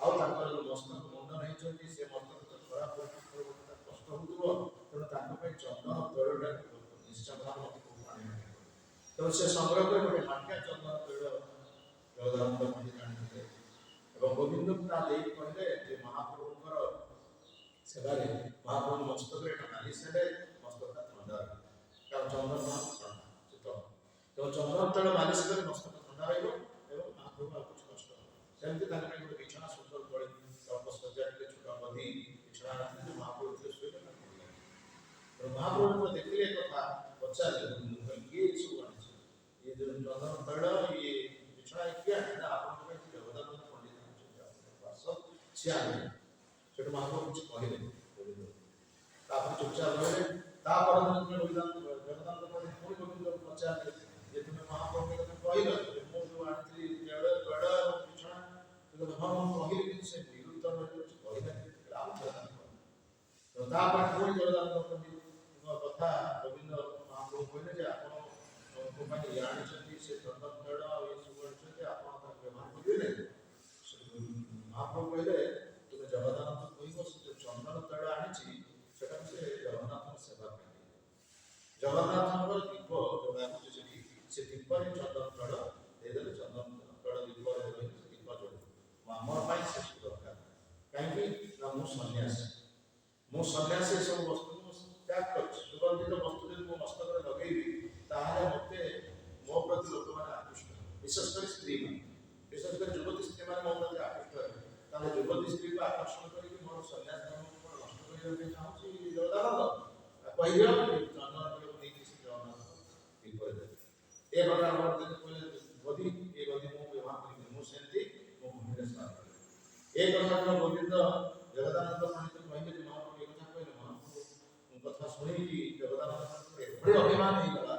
S1: ଆଉ ତାଙ୍କର ଯେଉଁ ମସ୍ତକ ମୁଣ୍ଡ ନେଇଛନ୍ତି, ସେ ମସ୍ତକ ଖରାପ କଷ୍ଟ ହେଉଥିବ। ତେଣୁ ତାଙ୍କ ପାଇଁ ଚନ୍ଦନ ତୈଳଟା ନିଶ୍ଚୟ ଭାବରେ ଆଣିବାକୁ। ତେଣୁ ସେ ସଂଗ୍ରହ କରି ଗୋଟେ ମାଟିଆ ଚନ୍ଦନ ତୈଳ ଜଗଦାନନ୍ଦ ପଣ୍ଡିତ ଆଣିଥିଲେ ଏବଂ ଗୋବିନ୍ଦଙ୍କୁ ତା ଦେଇ କହିଲେ ଯେ ମହାପ୍ରଭୁଙ୍କର ସେବାରେ ମହାପ୍ରଭୁ ମସ୍ତକରେ ଏକ ମାଲିସ ହେଲେ ମସ୍ତକଟା ଥଣ୍ଡା ରହିବ। କାରଣ ଚନ୍ଦନ ଶୀତ, ତେଣୁ ଚନ୍ଦନ ତୈଳ ମାଲିସ କଲେ ମସ୍ତକ ଥଣ୍ଡା ରହିବ ଏବଂ ମହାପ୍ରଭୁ ଆଉ କିଛି କଷ୍ଟ ହେବ। ସେମିତି ତାଙ୍କ ପାଇଁ ଗୋଟେ ବିଛଣା ସୁନ୍ଦର ତଳେ ସଜ୍ଜା ଟିକେ ଛୋଟ ଗଦି ବିଛଣା ଆଣିଥିଲେ, ମହାପ୍ରଭୁ ଥିଲେ ଶୋଇଲେ। ତେଣୁ ମହାପ୍ରଭୁ ଦେଖିଲେ କଥା ପଚାରିଲେ କିଏ ସବୁ ଆଣିଛି, ଇଏ ଯେଉଁ ଚନ୍ଦନ ତୈଳ ଇଏ ବିଛଣା କିଏ ଆଣିଲେ? ଆପଣଙ୍କ ପାଇଁ ଜଗଦାନନ୍ଦ ପଣ୍ଡିତ ଆଣିଛନ୍ତି, ସିଏ ଆଣିଲେ। ସେଠୁ ମହାପ୍ରଭୁ କିଛି କହିଲେ, ତାପରେ ଚୁପଚାପ ରହିଲେ। ତା ପରଦିନ ଜଗଦାନନ୍ଦ ପଣ୍ଡିତ ପୁଣି ଗୋବିନ୍ଦକୁ ପଚାରିଲେ ଯେ ତୁମେ ମହାପ୍ରଭୁ କଥା କହିଲ ମୁଁ ଯେଉଁ ଆଣିଥିଲି ତୈଳ ଏବଂ ବିଛଣା, ହଁ ମୁଁ କହିଲି, କିନ୍ତୁ ସେ ନିରୁତ୍ତର କିଛି କହିଲେନି। ତାପରେ ପୁଣି ଜଗଦାନନ୍ଦ ପଣ୍ଡିତଙ୍କ କଥା ଗୋବିନ୍ଦ ମହାପ୍ରଭୁ କହିଲେ ଯେ ଆପଣଙ୍କ ପାଇଁ ଇଏ ଆଣିଛନ୍ତି, ସେ ଚନ୍ଦନ ତୈଳ ଆଉ ଏ ସବୁ ଆଣିଛନ୍ତି, ଆପଣ ତାକୁ ବ୍ୟବହାର କରିବେ। ମହାପ୍ରଭୁ କହିଲେ ତୁମେ ଜଗନ୍ନାଥଙ୍କୁ କହିବ ସେ ଯେଉଁ ଚନ୍ଦନ ତୈଳ ଆଣିଛି ସେଟାକୁ ସେ ଜଗନ୍ନାଥଙ୍କ ସେବା ପାଇଁ ଜଗନ୍ନାଥଙ୍କର ଦୀପ ଯେଉଁ ଆସୁଛି ସେଠି, ସେ ଦୀପରେ ଚନ୍ଦନ ତୈଳ ଦେଇଦେଲେ, ଚନ୍ଦନ ତୈଳ ଦୀପରେ ରହିଲେ, ସେ ଦୀପ ଜଳିବ। ଆମର ପାଇଁ ସେସବୁ ଦରକାର। କାହିଁକି ନା ମୁଁ ସନ୍ନ୍ୟାସୀ ଏସବୁ ବସ୍ତୁକୁ ତ୍ୟାଗ କରିଛି। ସୁଗନ୍ଧିତ ବସ୍ତୁ ଯଦି ମୋ ମସ୍ତକରେ ଲଗେଇବି ତାହେଲେ ମୋତେ ମୋ ପ୍ରତି ଲୋକମାନେ ଆକୃଷ୍ଟ ହେବେ, ବିଶେଷ କରି ସ୍ତ୍ରୀମାନେ, ବିଶେଷ କରି ଯୁବତୀ ସ୍ତ୍ରୀମାନେ ମୋ ପ୍ରତି ଆକୃଷ୍ଟ ହେବେ। ତାହେଲେ ଯୁବତୀ ସ୍ତ୍ରୀକୁ ଆକର୍ଷଣ କରିକି ମୋର ସନ୍ନ୍ୟାସ ଧର୍ମକୁ କ'ଣ ନଷ୍ଟ କରିବା ପାଇଁ ଚାହୁଁଛି ଜଗଦାନନ୍ଦ? କହିଦିଅ ଚନ୍ଦନ ତୈଳକୁ ନେଇକି ସେ ଜଗନ୍ନାଥ ଦୀପରେ ଦେବେ। ଏ ପ୍ରକାର ଆମର ଯଦି କହିଲେ ଗଦି, ଏ ଗଦି ମୁଁ ବ୍ୟବହାର କରିବି, ମୁଁ ସେମିତି ମୋ ଭୂମିରେ ସ୍ନାନ କରିବି। ଏ କଥା ଗୋବିନ୍ଦ ଜଗଦାନନ୍ଦ ପଣ୍ଡିତ କହିଲେ ଯେ ମହାପ୍ରଭୁ ଏ କଥା କହିଲେ। ମହାପ୍ରଭୁ କଥା ଶୁଣିକି ଜଗଦାନନ୍ଦ ପଣ୍ଡିତ ଏଭଳି ଅଭିମାନ ହେଇଗଲା,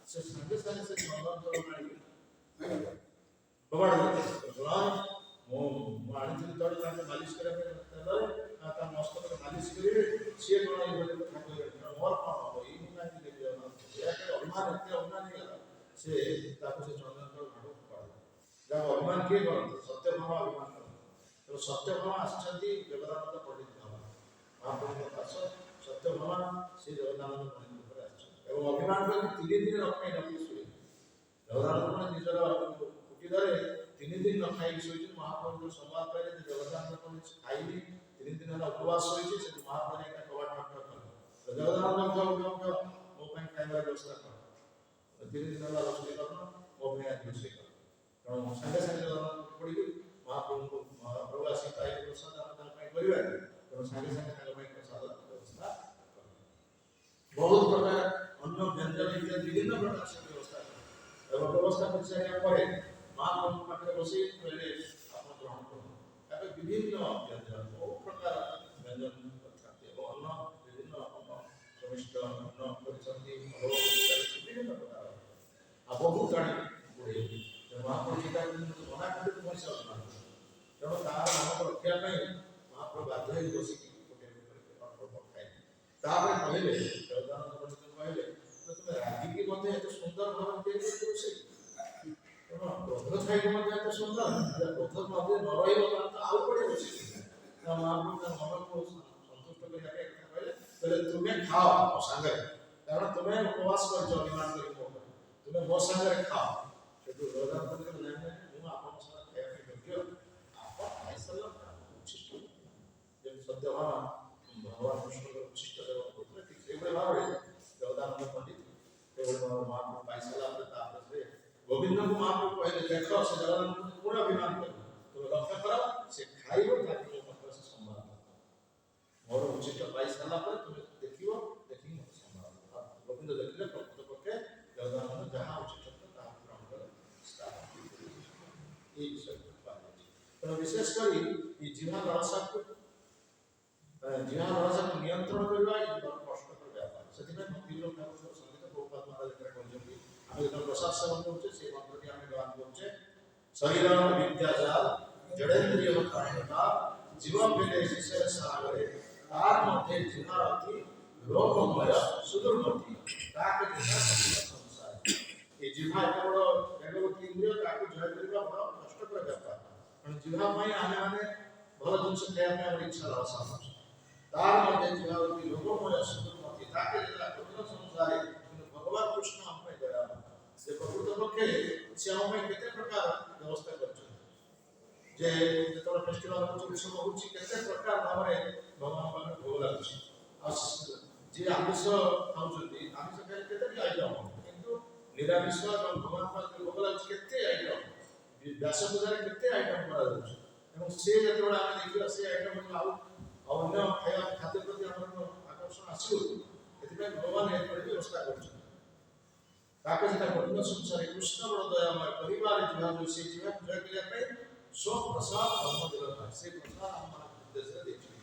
S1: ସେ ସାଙ୍ଗେ ସାଙ୍ଗେ ସେ ଚନ୍ଦନ ତୈଳ ଆଣିକି ମୁଁ ଆଣିଥିଲି ତୈଳ ତାଙ୍କୁ ମାଲିସ କରିବା ପାଇଁ ତେଲରେ ତା ମସ୍ତକରେ ମାଲିସ କରିବେ, ସିଏ କ'ଣ ଏଇଭଳି କଥା କହିଲେ? ମୋର କ'ଣ ହବ? ଏଇ ମୁଁ କାହିଁକି ଦେବି? ଅଭିମାନ ଏତେ ଅଭିମାନ ହେଇଗଲା, ସେ ତାକୁ ସେ ଚନ୍ଦନ ତୈଳ ଭାଗକୁ ଫୋପାଡ଼ିଲେ। ଯାହା ଅଭିମାନ କିଏ କରନ୍ତି? ସତ୍ୟଭାମ ଅଭିମାନ କରନ୍ତି। ତେଣୁ ସତ୍ୟଭାମ ଆସିଛନ୍ତି ଜଗଦାନନ୍ଦ ପଣ୍ଡିତ ମହାପ୍ରଭୁଙ୍କ ପାଶ ସତ୍ୟଭାମା ସେ ଜଗଦାନନ୍ଦ ପଣ୍ଡିତ ଉପରେ ଆସିଛନ୍ତି ଏବଂ ଅଭିମାନ କରି 3 ଦିନ ନ ଖାଇ ଶୋଇଲେ। ଜଗଦାନନ୍ଦ ପଣ୍ଡିତ ନିଜର କୁଟୀରରେ 3 ଦିନ ନ ଖାଇକି ଶୋଇଛନ୍ତି। ମହାପ୍ରଭୁ ସମ୍ବାଦ ପାଇଲେ ଯେ ଜଗଦାନନ୍ଦ ପଣ୍ଡିତ ଖାଇନି, 3 ଦିନ ହେଲା ଉପବାସ ଶୋଇଛି। ସେ ମହାପ୍ରଭୁ କବାଟ ଠକ୍ କଲେ, ଜଗଦାନନ୍ଦ ମୋ ପାଇଁ ଖାଇବାର ବ୍ୟବସ୍ଥା କର। 3 ଦିନ ହେଲା ରୋଷେଇ କର, ମୋ ପାଇଁ ଆଜି ରୋଷେଇ କର। ତେଣୁ ସାଙ୍ଗେ ସାଙ୍ଗେ ଜଗନ୍ନାଥ ପଡ଼ିକି ମହାପ୍ରଭୁ ଆସି ପାଇଲେ ପ୍ରସାଦ ଆମେ ତାଙ୍କ ପାଇଁ କରିବା। ତେଣୁ ସାଙ୍ଗେ ସାଙ୍ଗେ ତାଙ୍କ ପାଇଁ ପ୍ରସାଦ ବ୍ୟବସ୍ଥା କଲେ। ବହୁତ ପ୍ରକାର ଅନ୍ୟ ବ୍ୟଞ୍ଜନ ଇତ୍ୟାଦି ବିଭିନ୍ନ ପ୍ରକାର ସେ ବ୍ୟବସ୍ଥା କଲେ ଏବଂ ବ୍ୟବସ୍ଥା କରିସାରିବା ପରେ ମହାପ୍ରଭୁଙ୍କ ପାଖରେ ବସି କହିଲେ ଆପଣ ଗ୍ରହଣ କରନ୍ତୁ। ତାପରେ ବିଭିନ୍ନ ବ୍ୟଞ୍ଜନ ବହୁତ ପ୍ରକାର ବ୍ୟଞ୍ଜନ କରିଥାନ୍ତି ଏବଂ ଅନ୍ନ ବିଭିନ୍ନ ସମିଷ୍ଟ ଅନ୍ନ କରିଛନ୍ତି, ବିଭିନ୍ନ ପ୍ରକାର ଆଉ ବହୁତ ଆଣି ବୁଢ଼େଇଲି। ମହାପ୍ରଭୁ ମନା କଲେ କୌଣସି ଅଭିମାନ। ତେଣୁ ତାହାର ମନକୁ ରଖିବା ପାଇଁ ମହାପ୍ରଭୁ ବାଧ୍ୟ ହେଇ ବସିକି ଗୋଟେ ଅଳ୍ପ ଖାଇଲେ। ତାପରେ କହିଲେ ଜଗଦାନନ୍ଦ ପଣ୍ଡିତ କହିଲେ ତୁମେ ରାଗିକି ମଧ୍ୟ ଏତେ ସୁନ୍ଦର ଭାବରେ ତିଆରି କରି ରୋଷେଇ, ତେଣୁ କ୍ରୋଧ ଥାଇକି ମଧ୍ୟ ଏତେ ସୁନ୍ଦର, କ୍ରୋଧ ମଧ୍ୟ ନ ରହିବ ତ ଆଉ ବଢ଼ିଆ ରୋଷେଇ। ମହାପ୍ରଭୁ ତାଙ୍କ ମନକୁ ସନ୍ତୁଷ୍ଟ କରିବା ପାଇଁ କହିଲେ ତୁମେ ଖାଅ ମୋ ସାଙ୍ଗରେ, କାରଣ ତୁମେ ଉପବାସ କରିଛ ଅଭିମାନ କରି ମୋ ପାଇଁ, ତୁମେ ମୋ ସାଙ୍ଗରେ ଖାଅ। ସେଠୁ ଜଗଦାନନ୍ଦ ପଣ୍ଡିତ ମୁଁ ଆପଣଙ୍କ ସାଙ୍ଗରେ ଖାଇବା ପାଇଁ ଯୋଗ୍ୟ, ଆପଣ ଖାଇସାରିଲା ଉଚ୍ଛିଷ୍ଟ ଯେମିତି ସତ୍ୟଭାମା ଭଗବାନ କୃଷ୍ଣଙ୍କର ଉଚ୍ଛିଷ୍ଟ ସେବନ କରୁଥିଲେ, ଠିକ୍ ସେଇଭଳି ଭାବରେ ଜଗଦାନନ୍ଦ ପଣ୍ଡିତ
S5: गोविंद को महाप्रभु कहले देखो से जगन्नाथ पूरा अभिमान कर तो लक्ष्य करो से खाइबो ताकि मत से संभाल मोर उचित पाई साला पर तुम देखियो देखि मत संभाल गोविंद देखले प्रकृत पक्षे जगन्नाथ जहां उचित ता ग्रहण कर ये विषय तो विशेष कर ये जीवा रसा को नियंत्रण करवा ये कष्टकर व्यापार से भक्ति लोक संगीत प्रभुपाद महाराज कहते आम जो प्रसाद सेवन करछे से मंत्रटी आम गान करछे शरीर विद्याजाल जड़ेन्द्रिय कारणता जीवन पेले शिष्य सागरे तार मध्य जिहारति रोगमय सुदुर्गति ताके जिहा संसार ये जिहा एक बड़ बेगवती इंद्रिय ताके जय करबा बड़ कष्टकर व्यापार कारण जिहा पई आमे माने भल जिंस खाया पे हमर इच्छा रसा तार मध्य जिहारति रोगमय सुदुर्गति ताके जिहा कठिन संसारे भगवान कृष्ण हम पे दया से प्रकृत पक्षे से हम केते प्रकार व्यवस्था करछन जे जेतोर फेस्टिवल होछ विषय होछ केते प्रकार भाबरे भगवान माने भोग लागछ जे आमिष खाउछथि आमिष खाइ केते भी आइटम किंतु निरामिष और भगवान माने भोग लागछ केते आइटम व्यास पूजा केते आइटम करा जाछ एवं से जेतोर आमे देखियो से आइटम आउ अन्य खाद्य प्रति हमर आकर्षण आसियो एतिबे भगवान ए व्यवस्था करछ ताके जेटा कठिन संसारे कृष्ण बड़ दयामय परिवार जीवा जो से जीवा पूजा के लिए सो प्रसाद धर्म दिलता से प्रसाद हमारा उद्देश्य देखिए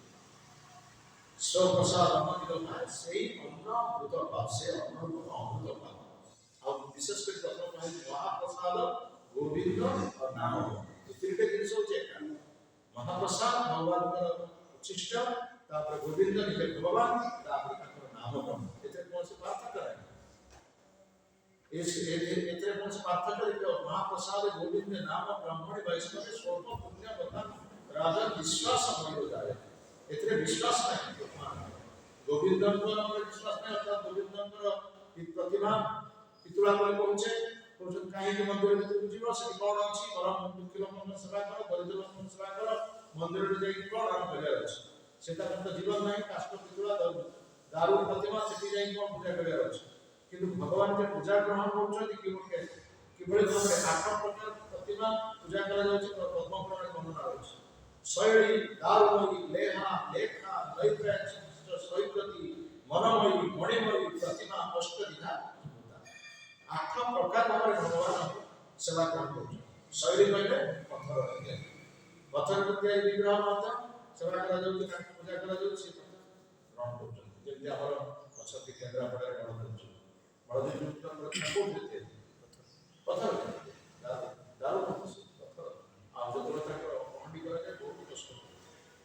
S5: सो प्रसाद धर्म दिलता से अन्न भूत पाप से अन्न अमृत पाप अब विशेष कर प्रथम कहे महाप्रसाद गोविंद और नाम ये तीनटे जिनिस होचे महाप्रसाद भगवान का उच्चिष्ट तापर गोविंद निजे भगवान तापर ताकर नाम एते कोन से प्रार्थना करे इस इतने कौन से पार्थक्य देखो महाप्रसाद गोविंद नाम ब्राह्मण वैष्णव के स्वल्प पुण्य बंधन राजा विश्वास हो जाए इतने विश्वास नहीं गोविंद को विश्वास नहीं होता गोविंद की प्रतिभा पितुला को पहुंचे पहुंचे कहीं के मंदिर में तुम जीव से कौन अछि परम दुखी लोक मन सेवा करो दरिद्र लोक मन सेवा करो मंदिर में जाई कौन आराम करिया अछि सेटा तो जीवन नहीं काष्ट पितुला दारू प्रतिमा सेठी जाई कौन पूजा करिया अछि किंतु भगवान के पूजा ग्रहण करछथि किबळे भाबरे आठ प्रकार प्रतिमा पूजा करा जाउछि पद्म पुराण वर्णना अछि शैली दारुमयी लेहा लेखा नैवेद्य सैकृति मनमयी मणिमयी प्रतिमा अष्टदिधा आठ प्रकार भाबरे भगवान सेवा करछथि शैली कहले पत्थर प्रति विग्रह मत सेवा करा जाउछि पूजा करा जाउछि ग्रहण करछथि जेते हमर अछति केन्द्रापड़ा ग्रहण करछथि बड़े युक्त रखना को देते पत्थर दारू पत्थर आ जो तोरा तक पहंडी करे जाए बहुत कष्ट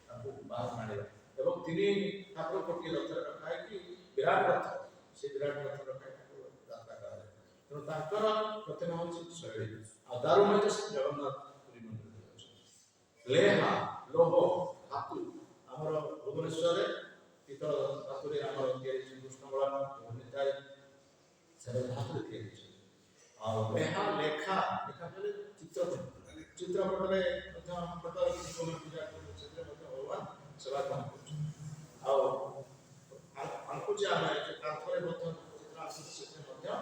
S5: ताको बाहर माने एवं तिनी ठाकुर कोटी रथ रखा है कि विराट रथ से विराट रथ रखा है ठाकुर यात्रा करा है तो ताकर प्रतिमा होछि शैली आ दारू में तो जगन्नाथ पुरी मंदिर अछि लेहा लोह धातु हमर भुवनेश्वर रे पितल धातु रे हमर तियारी कृष्ण बड़ा निताय से धातु के और लेखा लेखा लेखा पहले चित्रपट रे मध्य हम प्रकार की पूजा को क्षेत्र मध्य भगवान सेवा काम और अंकुजा में काथरे मध्य चित्र आसन क्षेत्र मध्य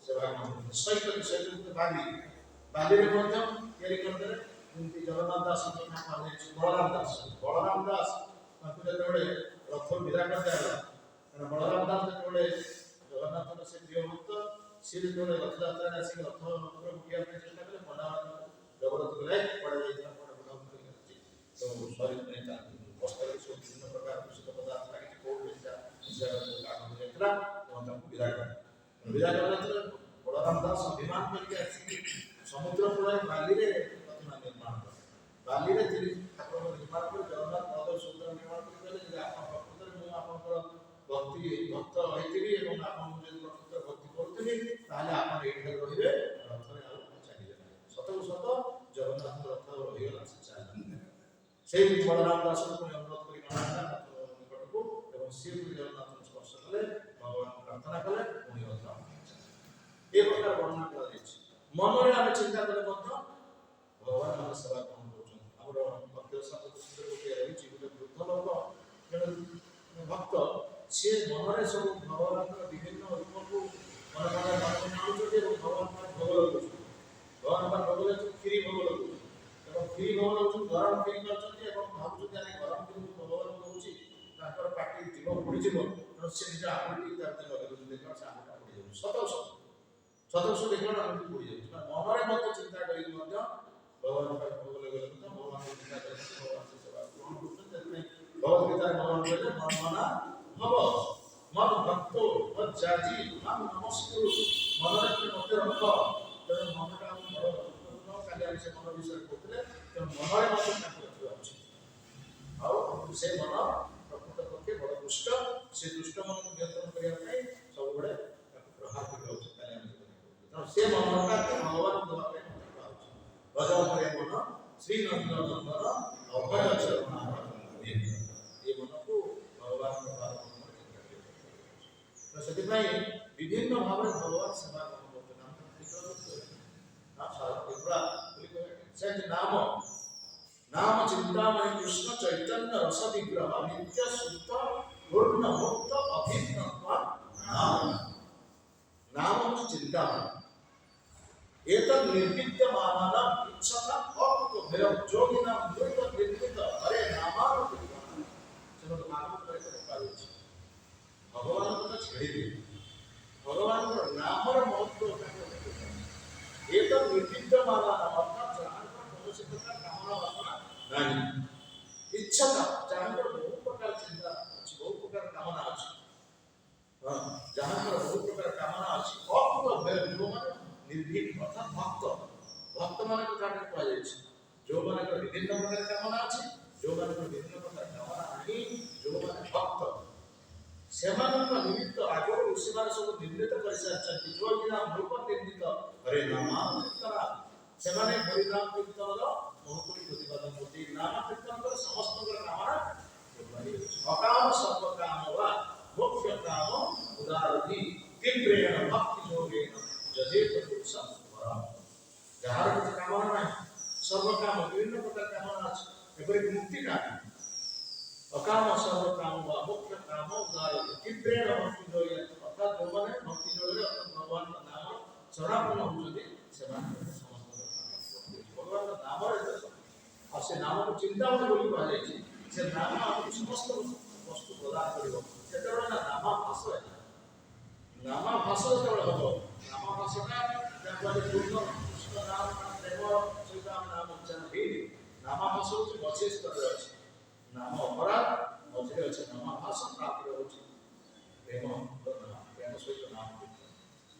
S5: सेवा काम सहित बाली रे मध्य केरी करते जेंति जगन्नाथ दास को नाम आले बलराम दास ताको जेतबे रथ विदा करते आला बलराम दास जेतबे जगन्नाथ से प्रिय भक्त से जो रथ यात्रा आसी रथ पूरा बुकिया पे चेष्टा करे पड़ा जबरदस्त गले पड़ जाइता पड़ बुला कर तो शरीर में था वस्त्र के विभिन्न प्रकार के पदार्थ लागे को बेचा से काम जेतरा तो हमको विदा कर बलराम दास अभिमान करके आसी समुद्र कूल बाली रे प्रतिमा निर्माण बाली रे ठाकुर निर्माण कर जगन्नाथ महोदय सुंदर निर्माण कर जे आप प्रकृति में आपन भक्ति भक्त होइतिबी एवं आपन जे प्रकृत भक्ति करतिबी ताले आपन एठे रहिबे रथरे आ चली जाय सतको सत जगन्नाथ रथ रहिगला से चाली सेही बलराम दास को अनुरोध करी मानना निकट को एवं से जगन्नाथ को स्पर्श कले भगवान प्रार्थना कले पुनि रथ ए प्रकार वर्णना करा दैछि मन रे हम चिंता कले मध्य भगवान हम सेवा काम करछन हमर भक्त सब सुंदर को रहिछि गुटे वृद्ध लोक भक्त से मनरे सब भगवान विभिन्न रूप को मन मन मानुछथि और भगवान भोग लगुछथि ପୋଡ଼ିଯିବ ତେଣୁ ସେ ନିଜ ଆଙ୍ଗୁଠି ତା ଭିତରେ ଲଗେଇ ଦେଉଛି ଦେଖିଲା ସେ ଆଙ୍ଗୁଠିଟା ପୋଡ଼ିଯାଉଛି ସତ ଦେଖିଲା ଆଙ୍ଗୁଠି ପୋଡ଼ିଯାଉଛି ମନରେ ମଧ୍ୟ ଚିନ୍ତା କରିକି ମଧ୍ୟ ଭଗବାନ ପାଖରେ ଭୋଗ ଲଗେଇବା କଥା ଭଗବାନଙ୍କୁ ଚିନ୍ତା କରିକି ଭଗବାନ ସେ ସେବା ଗ୍ରହଣ କରୁଛନ୍ତି ସେଥିପାଇଁ ଭଗବଦ୍ଗୀତାରେ ଭଗବାନ କହିଲେ ମନମନା ଭବ ମନ ଭକ୍ତ ମଜ୍ଜାଜି ମାମ ନମସ୍କୁରୁ ମନରେ ମୋତେ ରଖ ତେଣୁ ମନଟା ବଡ଼ କାଲି ଆମେ ସେ ମନ ବିଷୟରେ କହୁଥିଲେ ତେଣୁ ମନରେ ମଧ୍ୟ ତାଙ୍କୁ ରଖିବା ଉଚିତ ଆଉ ସେ ମନ ପ୍ରକୃତ ପକ୍ଷେ ବଡ଼ ଦୁଷ୍ଟ ସେ ଦୁଷ୍ଟ ମନକୁ ନିୟନ୍ତ୍ରଣ କରିବା ପାଇଁ ସବୁବେଳେ ତାକୁ ପ୍ରହାର କରିବା ଉଚିତ କାଲି ଆମେ ତେଣୁ ସେ ମନଟା ଭଗବାନ ଦେବା ପାଇଁ ମଧ୍ୟ କୁହାଯାଉଛି ଭଜନ ପ୍ରିୟ ମନ ଶ୍ରୀ ନନ୍ଦନନ୍ଦନ ଅଭୟ ଚରଣ ଏ ମନକୁ ଭଗବାନ ବ୍ୟବହାର ସେଥିପାଇଁ ବିଭିନ୍ନ ଭାବରେ ଭଗବାନ ସେବା କରୁଛନ୍ତି ନାମ ଚିନ୍ତାମଣି କୃଷ୍ଣ ଚୈତନ୍ୟ ରସ ବିଗ୍ରହ ନିତ୍ୟ ଶୁଦ୍ଧ ପୂର୍ଣ୍ଣ ମୁକ୍ତ ଅଭିନ୍ନ ନାମ ହଉଛି ଚିନ୍ତାମଣି एतद् निर्विद्यमानं इच्छता अकुतो भयं जोगिनां द्वैत निर्मित हरे नामानुकीर्तनं चलो भागवत करे पाउछि भगवान को छेड़ी दे भगवान को नामर महत्व एतद् निर्विद्यमानं अर्थात जहां पर कौनसी प्रकार कामना वासना नहीं इच्छता जहां पर बहुत प्रकार चिंता अछि बहुत प्रकार कामना अछि जहां पर बहुत प्रकार कामना अछि अकुतो भयं जो माने निर्भीक अर्थात भक्त मान को काटे कुआ जाय छै जो मान को विभिन्न प्रकार कामना अछि जो मान को विभिन्न प्रकार कामना नाही जो मान भक्त सेमान को निमित्त आगो ऋषि मान सब निर्मित कर सारछन जो बिना रूप निर्मित हरे नाम कीर्तन सेमाने हरि नाम कीर्तन रो महत्व प्रतिपादन होती नाम कीर्तन कर समस्त कामना अकाम सर्व काम वा मोक्ष काम उदारति तीव्रेण भक्ति योगेन जजेत पुरुषम वरम जहार किछ कामना नाही सर्व काम विभिन्न प्रकार कामना अछि एपरि मुक्ति काम अकाम सर्व काम वा मुख्य काम उदाहरण तीव्रेण भक्ति जोगे अर्थात जो माने भक्ति जोगे भगवान का नाम शरणापन्न होउछथि सेमान समस्त भगवान का नाम रे आ से नाम को चिंता में बोली कहा जाय छै से नाम आपको समस्त वस्तु प्रदान करिवो सेतरो नाम भाष है नाम भाष जेतबे हबो नाम भाषा जाबारे पूर्ण कृष्ण नाम प्रेम श्रीराम नाम उच्चारण हे नाम भाषा होछि बचे स्तर अछि नाम अपराध मझे अछि नाम भाषा प्राप्त होछि प्रेम सहित नाम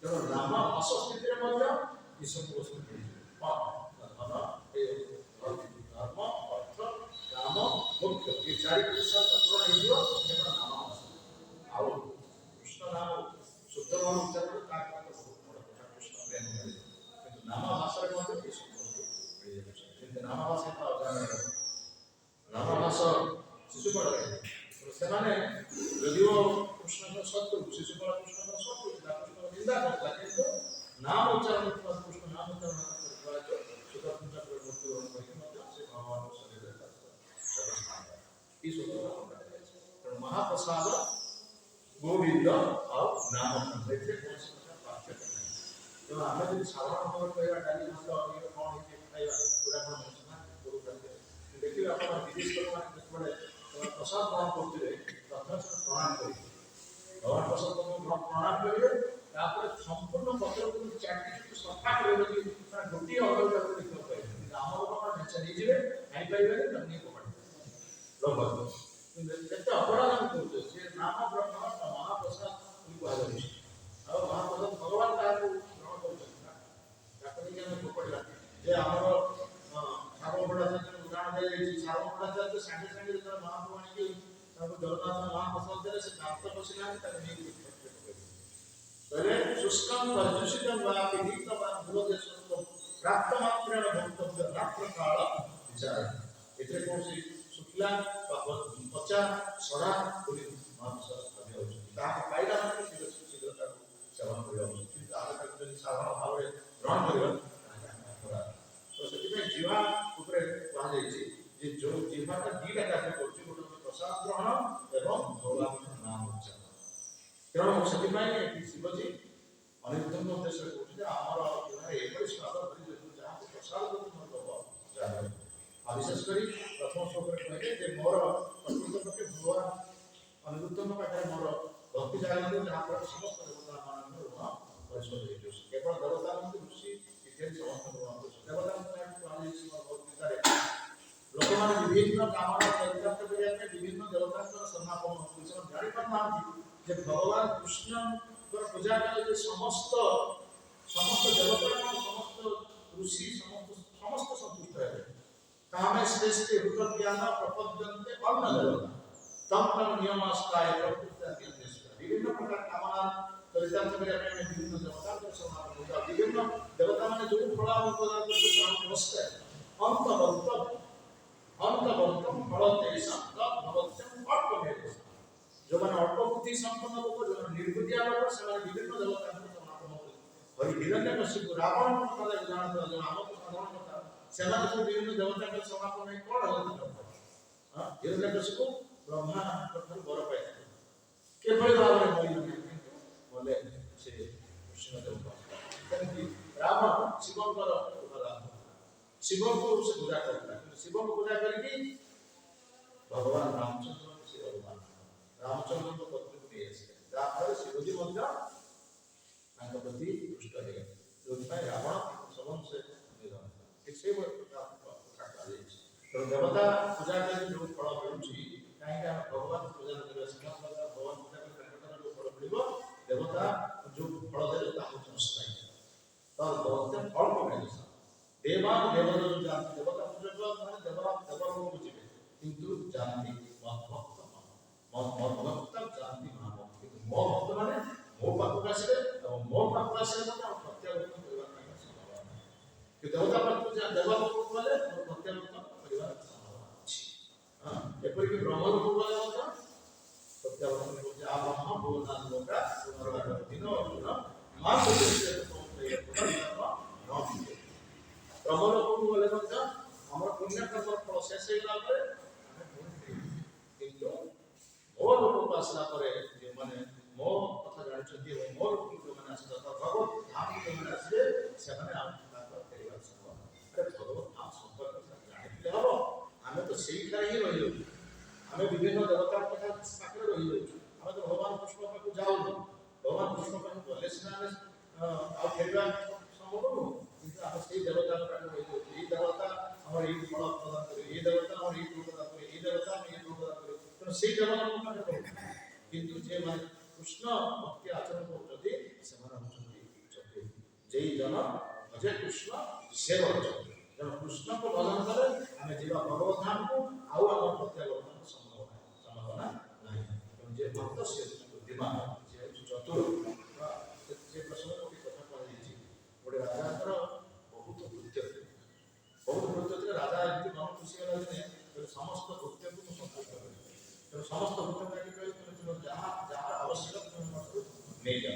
S5: तेणु नाम भाषा स्थिति रे ମଧ୍ୟ ई सब वस्तु धन धर्म अर्थ काम मोक्ष ये चारि पुरुषार्थ पूर्ण हेजियो जेना नाम आउ कृष्ण नाम शुद्ध नाम उच्चारण का बहुत बड़ा କଥା कृष्ण प्रेम करे किंतु नाम भाषा रे ମଧ୍ୟ ई सब वस्तु मिल जाय छै नाम भाषा का उदाहरण नाम भाषा शिशुपाल तो सेमाने यदिओ कृष्ण का सत्य शिशुपाल कृष्ण का सत्य कृष्ण निंदा करता किंतु नाम उच्चारण करता कृष्ण नाम उच्चारण करता जो सुधा पूजा कर मुक्ति और करके मतलब से भगवान को शरीर रहता है ई सूत्र तो महाप्रसाद गोविंद और नाम संबंधित कौन सा पाठ्य करना तो हमें जो साधारण खबर कहया डाली भात और कौन है खाइबा पूरा कौन सुना गुरु करके देखिए अपन विदेश लोग माने बड़े प्रसाद ग्रहण करते प्रथम से प्रणाम करी भगवान प्रसाद को प्रणाम करिए तापर संपूर्ण पत्र को चाटी सफा करे कि गोटी ऑर्डर करके देखो पाए हमर को नेचर दीजिए खाइ पाइबे तन्नी को पड़ लगभग केते अपराध हम करते से नाम ब्रह्म महाप्रसाद को कहा जाय और महाप्रसाद भगवान का ग्रहण करते तापर के हम पड़ला जे हमर सार्वभौम उदाहरण दे सार्वभौम तो संगे संगे महाप्रभु की जगन्नाथ महाप्रसाद दे से प्राप्त पसिला तरे शुष्कं पर्जुषितं वा पीडितं वा भूदेशं प्राप्त मात्रेण भक्तव्य रात्र काल विचार एतरे कोसी शुक्ला वा पचा सड़ा बोली महाप्रसाद भाबे होछि ता पाइला माने शीघ्रता सेवन करियो किंतु आगे तक साधारण भाव रे ग्रहण करियो तो सेति जीवा ऊपर कहा जाय छै जे जो जीवाटा दीटा कार्य करछि गोटे प्रसाद ग्रहण एवं भगवान नाम उच्चारण तेणु से शिवजी अनिरुद्ध उद्देश्य कहते आमर एपरी स्वाद जहाँ प्रसाद विशेषकर प्रथम श्लोक कहले मोर प्रकृत पक्षे भगवान अनिरुद्ध पाखे मोर ସମାପନ ହେଉଛି ସେମାନେ ଜାଣିପାରୁନାହାନ୍ତି ଯେ ଭଗବାନ କୃଷ୍ଣଙ୍କର ପୂଜା କଲେ ଯେ ସମସ୍ତ ଦେବତା ସମସ୍ତ ଋଷି ସମସ୍ତ ସନ୍ତୁଷ୍ଟ ହେବେ କାମେ ଶ୍ରେଷ୍ଠ ଋତ ଜ୍ଞାନ ପ୍ରପଦ୍ୟନ୍ତେ ଅନ୍ନ ଦେବତା ତମ ନିୟମାସ୍ତାୟ ପ୍ରକୃତି ବିଭିନ୍ନ ପ୍ରକାର କାମନା ଚରିତାର୍ଥ କରିବା ପାଇଁ ବିଭିନ୍ନ ଦେବତାଙ୍କ ସମାପନ ହେଉଛି ବିଭିନ୍ନ ଦେବତାମାନେ ଯେଉଁ ଫଳ ପ୍ରଦାନ କରୁଛନ୍ତି ସେମାନେ ନମସ୍କାର ଅନ୍ତବର୍ତ୍ତମ ଫଳ ତେଇଶାନ୍ତ ଭଗବତ୍ୟମ ଅଳ୍ପ ଭେଦ ଯେଉଁମାନେ ଅଳ୍ପ ବୁଦ୍ଧି ସମ୍ପନ୍ନ ଲୋକ ଯେଉଁମାନେ ନିର୍ବୁଦ୍ଧିଆ ଲୋକ ସେମାନେ ବିଭିନ୍ନ ଦେବତାଙ୍କୁ ସମାପନ କରି ହିରଣ୍ୟକଶିପୁ ରାବଣ କଥା ଜାଣନ୍ତି ଯେଉଁ ଆମକୁ ସାଧାରଣ କଥା ସେମାନେ ସବୁ ବିଭିନ୍ନ ଦେବତାଙ୍କ ସମାପନ ହେଇ କ'ଣ ହେଲା ହିରଣ୍ୟକଶିପୁ ବ୍ରହ୍ମାଙ୍କଠାରୁ ବର ପାଇଥିଲେ କିଭଳି ଭାବରେ ବୋଲେ ସେ କୃଷ୍ଣ ଦେବତା ସେମିତି ରାବଣ ଶିବଙ୍କର ଶିବଙ୍କୁ ସେ ପୂଜା କରୁଥିଲା କିନ୍ତୁ ଶିବଙ୍କୁ ପୂଜା କରିକି ଭଗବାନ ରାମଚନ୍ଦ୍ରଙ୍କୁ ସେ ରାମଚନ୍ଦ୍ରଙ୍କ ପତ୍ନୀକୁ ନେଇ ଆସିଲେ ଯାହାଫଳରେ ଶିବଜୀ ମଧ୍ୟ ତାଙ୍କ ପ୍ରତି ଦୁଷ୍ଟ ହେଇଗଲେ ଯେଉଁଥିପାଇଁ ରାବଣ ସବୁ ସେ ଠିକ ସେଇଭଳି କଥା କୁହାଯାଇଛି ତେଣୁ ଦେବତା ପୂଜା କରି ଯେଉଁ ଫଳ ମିଳୁଛି କାହିଁକି ଆମେ ଭଗବାନ ପୂଜା କରିବା ସମସ୍ତ ଭଗବାନ ପୂଜା କରି ତାଙ୍କର ଯେଉଁ ଫଳ ମିଳିବ ଦେବତା ଯେଉଁ ଫଳ ଦେଲେ ତାହା ହେଉଛି ଅସ୍ଥାୟୀ ତାର ଅଳ୍ପ ମିଳିବ ଦେବାନ ଦେବତା ଜାତି ଦେବତା ପୂଜକ ମାନେ ଦେବଲୋକ ବୁଝିବେ କିନ୍ତୁ ଜାତି ମଦ୍ଭକ୍ତ ଜାତି ମହାଭକ୍ତ ମୋ ଭକ୍ତ ମାନେ ମୋ ପାଖକୁ ଆସିବେ ଏବଂ ମୋ ପାଖକୁ ଆସିଲେ ମଧ୍ୟ ପ୍ରତ୍ୟାବର୍ତ୍ତନ କରିବା ପାଇଁ ସମ୍ଭାବନା କି ଦେବତା ପାଖକୁ ଦେବଲୋକକୁ ଗଲେ ପ୍ରତ୍ୟାବର୍ତ୍ତନ କରିବାର ସମ୍ଭାବନା ଅଛି ଏପରିକି ବ୍ରହ୍ମଲୋକକୁ ଗଲେ ମଧ୍ୟ ପ୍ରତ୍ୟାବର୍ତ୍ତନ କରୁଛି ଆ ବ୍ରହ୍ମ ଭୁବନାଥ ଲୋକା ଦିନ ଅର୍ଜୁନ ମା ବ୍ରହ୍ମଲୋକକୁ ଗଲେ ମଧ୍ୟ ଆମର ପୁଣ୍ୟକର୍ମର ଫଳ ଶେଷ ହେଇଗଲା ପରେ କିନ୍ତୁ ମୋ ଲୋକକୁ ଆସିଲା ପରେ ଯେଉଁମାନେ ମୋ କଥା ଜାଣିଛନ୍ତି ଏବଂ ମୋ ଲୋକକୁ ଯେଉଁମାନେ ଆସିଲେ ଭଗବତ ଧାମକୁ ଯେଉଁମାନେ ଆସିବେ ସେମାନେ ତାଙ୍କର ଫେରିବାର ସମ୍ଭାବନା ଭଗବତ ଧାମ ସମ୍ପର୍କ ଜାଣିଥିଲେ ହବ ଆମେ ତ ସେଇଠାରେ ହିଁ ରହିଯାଉଛୁ ଆମେ ବିଭିନ୍ନ ଦେବତାଙ୍କ କଥା ପାଖରେ ରହିଯାଉଛୁ ଆମେ ତ ଭଗବାନ କୃଷ୍ଣ ପାଖକୁ ଯାଉନୁ ଭଗବାନ କୃଷ୍ଣ ପାଖକୁ ଗଲେ ସିନା ଆମେ ଆଉ ଫେରିବା ସମ୍ଭବ ନୁହଁ କିନ୍ତୁ ଆମେ ସେଇ ଦେବତାଙ୍କ ପାଖରେ ରହିଯାଉଛୁ ଏଇ ଦେବତା ଆମର ଏଇ ଫଳ ପ୍ରଦାନ କରିବେ ଏଇ ଦେବତା ଆମର ଏଇ ଫଳ ପ୍ରଦାନ କରିବେ ଏଇ ଦେବତା ଆମେ ଏଇ ଫଳ ପ୍ରଦାନ କରିବେ ତେଣୁ ସେଇ ଦେବତାଙ୍କ ପାଖରେ ରହୁଛୁ କିନ୍ତୁ ଯେଉଁମାନେ କୃଷ୍ଣ ଭକ୍ତି ଆଚରଣ କରୁଛନ୍ତି ସେମାନେ ହେଉଛନ୍ତି ଯେଇ ଜନ ଭଜେ କୃଷ୍ଣ ସେ ଅଛନ୍ତି ତେଣୁ କୃଷ୍ଣଙ୍କୁ ଭଜନ କଲେ ଆମେ ଯିବା ଭଗବତ ଧାମକୁ ଆଉ ଆମର ପ୍ରତ୍ୟାବର୍ତ୍ତନର ସମ୍ଭାବନା ନାହିଁ ତେଣୁ ଯେ ଭକ୍ତ ସେ ବୁଦ୍ଧିମାନ ସେ ହେଉଛି ଚତୁର ସେ ପ୍ରସଙ୍ଗ ଗୋଟେ କଥା କୁହାଯାଇଛି ଗୋଟେ ରାଜାଙ୍କର ବହୁତ କୃତ୍ୟ ଥିଲେ ରାଜା ଏମିତି ମନ ଖୁସି ହେଲା ଦିନେ ସମସ୍ତ କୃତ୍ୟକୁ ମୁଁ ସନ୍ତୁଷ୍ଟ କରିବି ତେଣୁ ସମସ୍ତ କୃତ୍ୟ ଲାଗି କହିଲେ ଯାହା ଆବଶ୍ୟକ ନେଇଯାଅ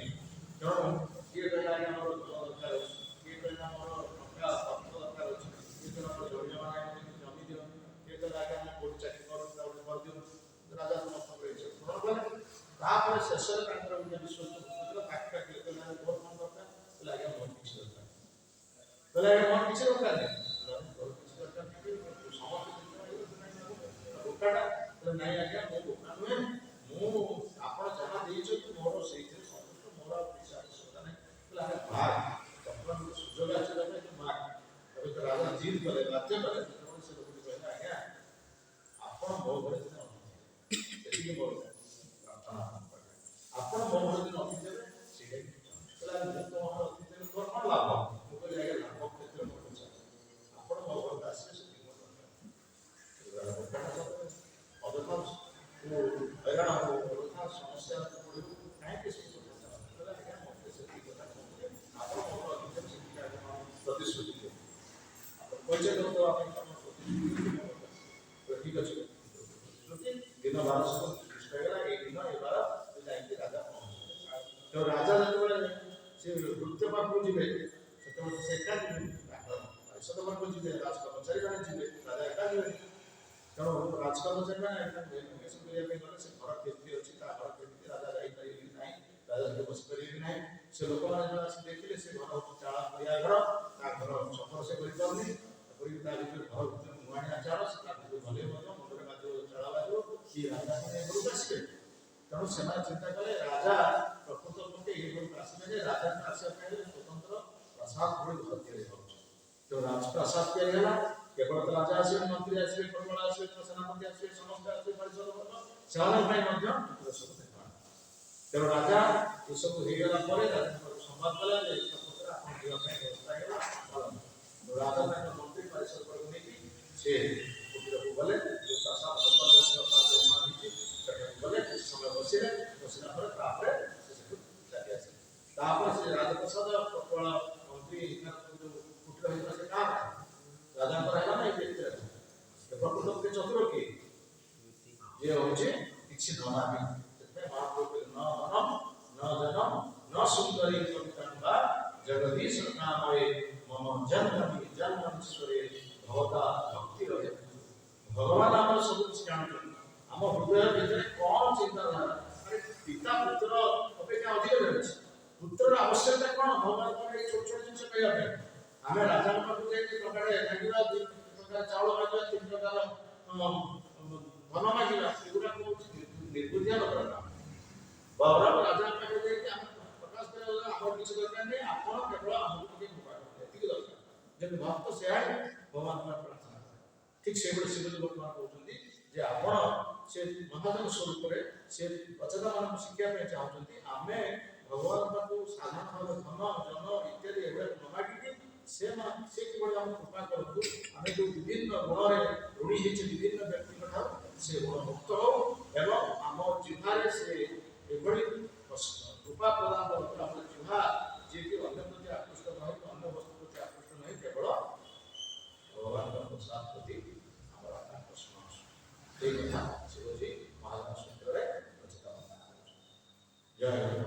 S5: ତେଣୁ କିଏ କହିଲା ଆଜ୍ଞା ଆମର ଜଳ ଦରକାର ଅଛି କିଏ କହିଲା ଆମର ଟଙ୍କା ଅର୍ଥ ଦରକାର ଅଛି କିଏ କହିଲା ଆମର ଜମିଜମା ଜମି ଦିଅ କିଏ କହିଲା ଆଜ୍ଞା ଆମେ କୋଉଠି ଚାକିରି କରୁ କରିଦିଅ ରାଜା ସମସ୍ତଙ୍କର ଇଚ୍ଛା ପୂରଣ କଲେ ତାପରେ ଶେଷରେ ତାଙ୍କର ଗୋଟେ ବିଶ୍ୱାସ ପାଖି ପାଖି କହିଲେ ମୋର କ'ଣ ଦରକାର କହିଲେ ଆଜ୍ଞା ମୋର କିଛି ଦରକାର କହିଲେ ଆଜ୍ଞା ମୋର କିଛି ଦରକାର ନାହିଁ କିଛି ଦରକାର ନାହିଁ ସମସ୍ତେ ନାଇଁ ଆଜ୍ଞା ମୋ ବୋକା ନୁହେଁ ମୁଁ ଆପଣ ଯାହା ଦେଇଛନ୍ତି ମୋର ସେଇଥିରେ ସନ୍ତୁଷ୍ଟ ମୋର ଆଉ କିଛି ଆବଶ୍ୟକତା ନାହିଁ କହିଲେ ଆଜ୍ଞା ମାଗ ବର୍ତ୍ତମାନ ଗୋଟେ ସୁଯୋଗ ଆସିଲା ପାଇଁ ମାଗ ଏବେ ତ ରାଜା ଜିଦ୍ କଲେ ବାଧ୍ୟ କଲେ ସେତେବେଳେ ସେ ଲୋକଟି କହିଲେ ଆଜ୍ଞା ଆପଣ ମୋ ଘରେ ଦିନ ଏତିକି ମୋର ପ୍ରାର୍ଥନା ଆପଣ ମୋ ଘରେ ଦିନ ଅତିଥି ଦେବେ ସେଇଟା କହିଲେ ମୁଁ ତ ଘରେ ଅତିଥି ଦେଲେ ମୋର କ'ଣ ଲାଭ ମୁଁ କହିଲି ଆଜ୍ଞା ଲାଭ କ୍ଷେତ୍ରରେ ମୋର ଇଚ୍ଛା ଆପଣ ମୋ ଘରକୁ ଆସିବେ ସେତିକି ମୋର ଦରକାର ଅଯଥା ହଇରାଣ ଅଯଥା ସମସ୍ୟା ପଡ଼ିବ କାହିଁକି ସେ କଥା ଆଜ୍ଞା ମୋତେ ସେତିକି କଥା କହୁଥିଲେ ଆପଣ ମୋର ଅଧିକାର ସେତିକି ଆଜ୍ଞା ପ୍ରତିଶ୍ରୁତି ଦିଅନ୍ତୁ ଆପଣ କହିଛନ୍ତି ତ ଆମେ ପ୍ରତିଶ୍ରୁତି ଠିକ୍ ଅଛି ପ୍ରତିଶ୍ରୁତି ଦିନ 1200 ହେଇଗଲା ଏଇ ଦିନ ଏ ବାର ଯାଇକି ରାଜା ପହଞ୍ଚିଲେ ତେଣୁ ରାଜା ଯେତେବେଳେ ସେ ନୃତ୍ୟ ପାଖକୁ ଯିବେ ସେତେବେଳେ ସେ ଏକା ଯିବେ ପାରିଷଦ ପାଖକୁ ଯିବେ ରାଜକର୍ମଚାରୀମାନେ ଯିବେ ରାଜା ଏକା ଯିବେ ତେଣୁ ରାଜକର୍ମଚାରୀମାନେ ଇନଭେଷ୍ଟିଗେସନ୍ କରିବା ପାଇଁ ଗଲେ ସେ ଘର କେମିତି ଅଛି ତା ଘର କେମିତି ରାଜା ଯାଇପାରିବେ କି ନାହିଁ ରାଜା ସେଠି ବସିପାରିବେ କି ନାହିଁ ସେ ଲୋକମାନେ ଯେଉଁ ଆସି ଦେଖିଲେ ସେ ଘର ହେଉଛି ଚାଳ ପଡ଼ିଆ ଘର ତା ଘର ଛପର ସେ କରିପାରୁନି ଏପରିକି ତା ଭିତରେ ଘର ଭିତରେ ନୂଆଣିଆ ଚାଳ ସେ ତା ଭିତରେ ଗଲେ ମଧ୍ୟ ମୁଣ୍ଡରେ ବାଜିବ ଚାଳ ବାଜିବ କି ରାଜା ଏ ଘରକୁ ଆସିବେ ତେଣୁ ସେମାନେ ଚିନ୍ତା କଲେ ରାଜା ପ୍ରକୃତ ପକ୍ଷେ ଏ ଘରକୁ ଆସିବେ ଯେ ରାଜାଙ୍କ ଆସିବା ପାଇଁ ସ୍ୱତନ୍ତ୍ର ପ୍ରାସାଦ ଭଳି ଘର ତିଆରି ହେଉଛି ତେଣୁ ରାଜପ୍ରାସାଦ ତିଆରି ହେଲା କେବଳ ତ ରାଜା ଆସିବେ ମନ୍ତ୍ରୀ ଆସିବେ ପରିମଳ ଆସିବେ ସେନାପତି ଆସିବେ ସମସ୍ତେ ଆସିବେ ପାରିଷଦ ବର୍ଗ ସେମାନଙ୍କ ପାଇଁ ମଧ୍ୟ ପୁତ୍ର ସବୁ ଦେଖା। ତେଣୁ ରାଜା ଏସବୁ ହେଇଗଲା ପରେ ରାଜାଙ୍କର ସମ୍ବାଦ କଲା ଯେ ପୁତ୍ର ଆପଣ ଯିବା ପାଇଁ ବ୍ୟବସ୍ଥା ହେଇଗଲା ଚାଲନ୍ତୁ। ରାଜା ତାଙ୍କ ମନ୍ତ୍ରୀ ପାରିଷଦକୁ ନେଇକି ସେ କୁଟୀରକୁ ଗଲେ, ଯେଉଁ ପ୍ରାସାଦ ନିର୍ମାଣ ହେଇଛି ସେଠାକୁ ଗଲେ, କିଛି ସମୟ ବସିଲେ, ବସିଲା ପରେ ତାପରେ ସେ ସେଠୁ ଚାଲି ଆସିଲେ। ତାପରେ ସେ ରାଜପ୍ରସାଦ ପ୍ରବଳ ମନ୍ତ୍ରୀ ଯୋଉ କୁଟୀର ହେଇଥିଲା ସେ କାହା ରାଜାଙ୍କର ହେଲା ନା ଏଇ ବ୍ୟକ୍ତିର? ପ୍ରକୃତ ଚତୁର କିଏ? ଯିଏ ହଉଛି କିଛି ନ ନାହିଁ। ସେଥିପାଇଁ ମହାପ୍ରଭୁ କହିଲେ ନ ଧନମ୍ ନ ଜନମ୍ ନ ସୁନ୍ଦରୀ କବିତା ଜଗଦୀଶ ନାମରେ ମମ ଜନ୍ମୀଶ୍ୱରେ ଭଗବତା ଭକ୍ତି ରହେ। ଭଗବାନ ଆମର ସବୁ କିଛି ଜାଣୁଛନ୍ତି। ଆମ ହୃଦୟ ଭିତରେ କଣ ଚିନ୍ତାଧାରା, ପିତା ପୁତ୍ର ଅପେକ୍ଷା ଅଧିକ ରହିଛି। ପୁତ୍ରର ଆବଶ୍ୟକତା କଣ? ଭଗବାନଙ୍କର ଏଇ ଛୋଟ ଛୋଟ ଜିନିଷ ପାଇବା ପାଇଁ। ଆମେ ରାଜାଙ୍କ ପାଖକୁ ଯାଇକି ଟଙ୍କାଟେ ମାଗିବା, 2 ଟଙ୍କା ଚାଉଳ ମାଗିବା, 3 ଟଙ୍କାର ଧନ ମାଗିବା, ଏଗୁଡ଼ାକ ହେଉଛି ନିର୍ବୁଦ୍ଧିଆ ଲୋକର କାମ। ବଳରାମ ରାଜାଙ୍କ ପାଖରେ ଯାଇକି ଆମେ ପ୍ରକାଶ କରିବା ଆମର କିଛି ଦରକାର ନାହିଁ, ଆପଣ କେବଳ ଆମକୁ ଟିକେ କୃପା କରନ୍ତୁ, ଏତିକି ଦରକାର। ଯେମିତି ଭକ୍ତ ସେୟା ହିଁ ଭଗବାନଙ୍କ ପ୍ରାର୍ଥନା କରେ। ଠିକ୍ ସେଇଭଳି ଶିବଜୀ ବର୍ତ୍ତମାନ କହୁଛନ୍ତି ଯେ ଆପଣ ସେ ମହାଜନ ସ୍ୱରୂପରେ ସେ ପ୍ରଜାମାନଙ୍କୁ ଶିଖିବା ପାଇଁ ଚାହୁଁଛନ୍ତି। ଆମେ ଭଗବାନଙ୍କ ପାଖକୁ ସାଧାରଣ ଭାବେ ଧନ ଜନ ଇତ୍ୟାଦି ଏଗୁଡ଼ାକ ନ ମାଗିକି ସେ କିଭଳି ଆମକୁ କୃପା କରନ୍ତୁ। ଆମେ ଯେଉଁ ବିଭିନ୍ନ ଗୁଣରେ ଋଣୀ ହେଇଛି ବିଭିନ୍ନ ବ୍ୟକ୍ତିଙ୍କ ଠାରୁ ସେ ଗୁଣ ମୁକ୍ତ ହଉ ଏବଂ ଆମ ଜିହ୍ୱାରେ ସେ ଏଭଳି କୃପା ପ୍ରଦାନ କରନ୍ତୁ। ଆମ ଜିହ୍ୱା ଯିଏକି ଅନ୍ୟ ପ୍ରତି ଆକୃଷ୍ଟ ନ ହୋଇ, ଅନ୍ୟ ବସ୍ତୁ ପ୍ରତି ଆକୃଷ୍ଟ ନ ହୋଇ କେବଳ ଭଗବାନଙ୍କ ପ୍ରସାଦ ପ୍ରତି ଆମର ଆକର୍ଷଣ ଆସୁ। এই কথা সে হচ্ছে মহাজন সূত্রে রচিত। জয়
S3: জয়।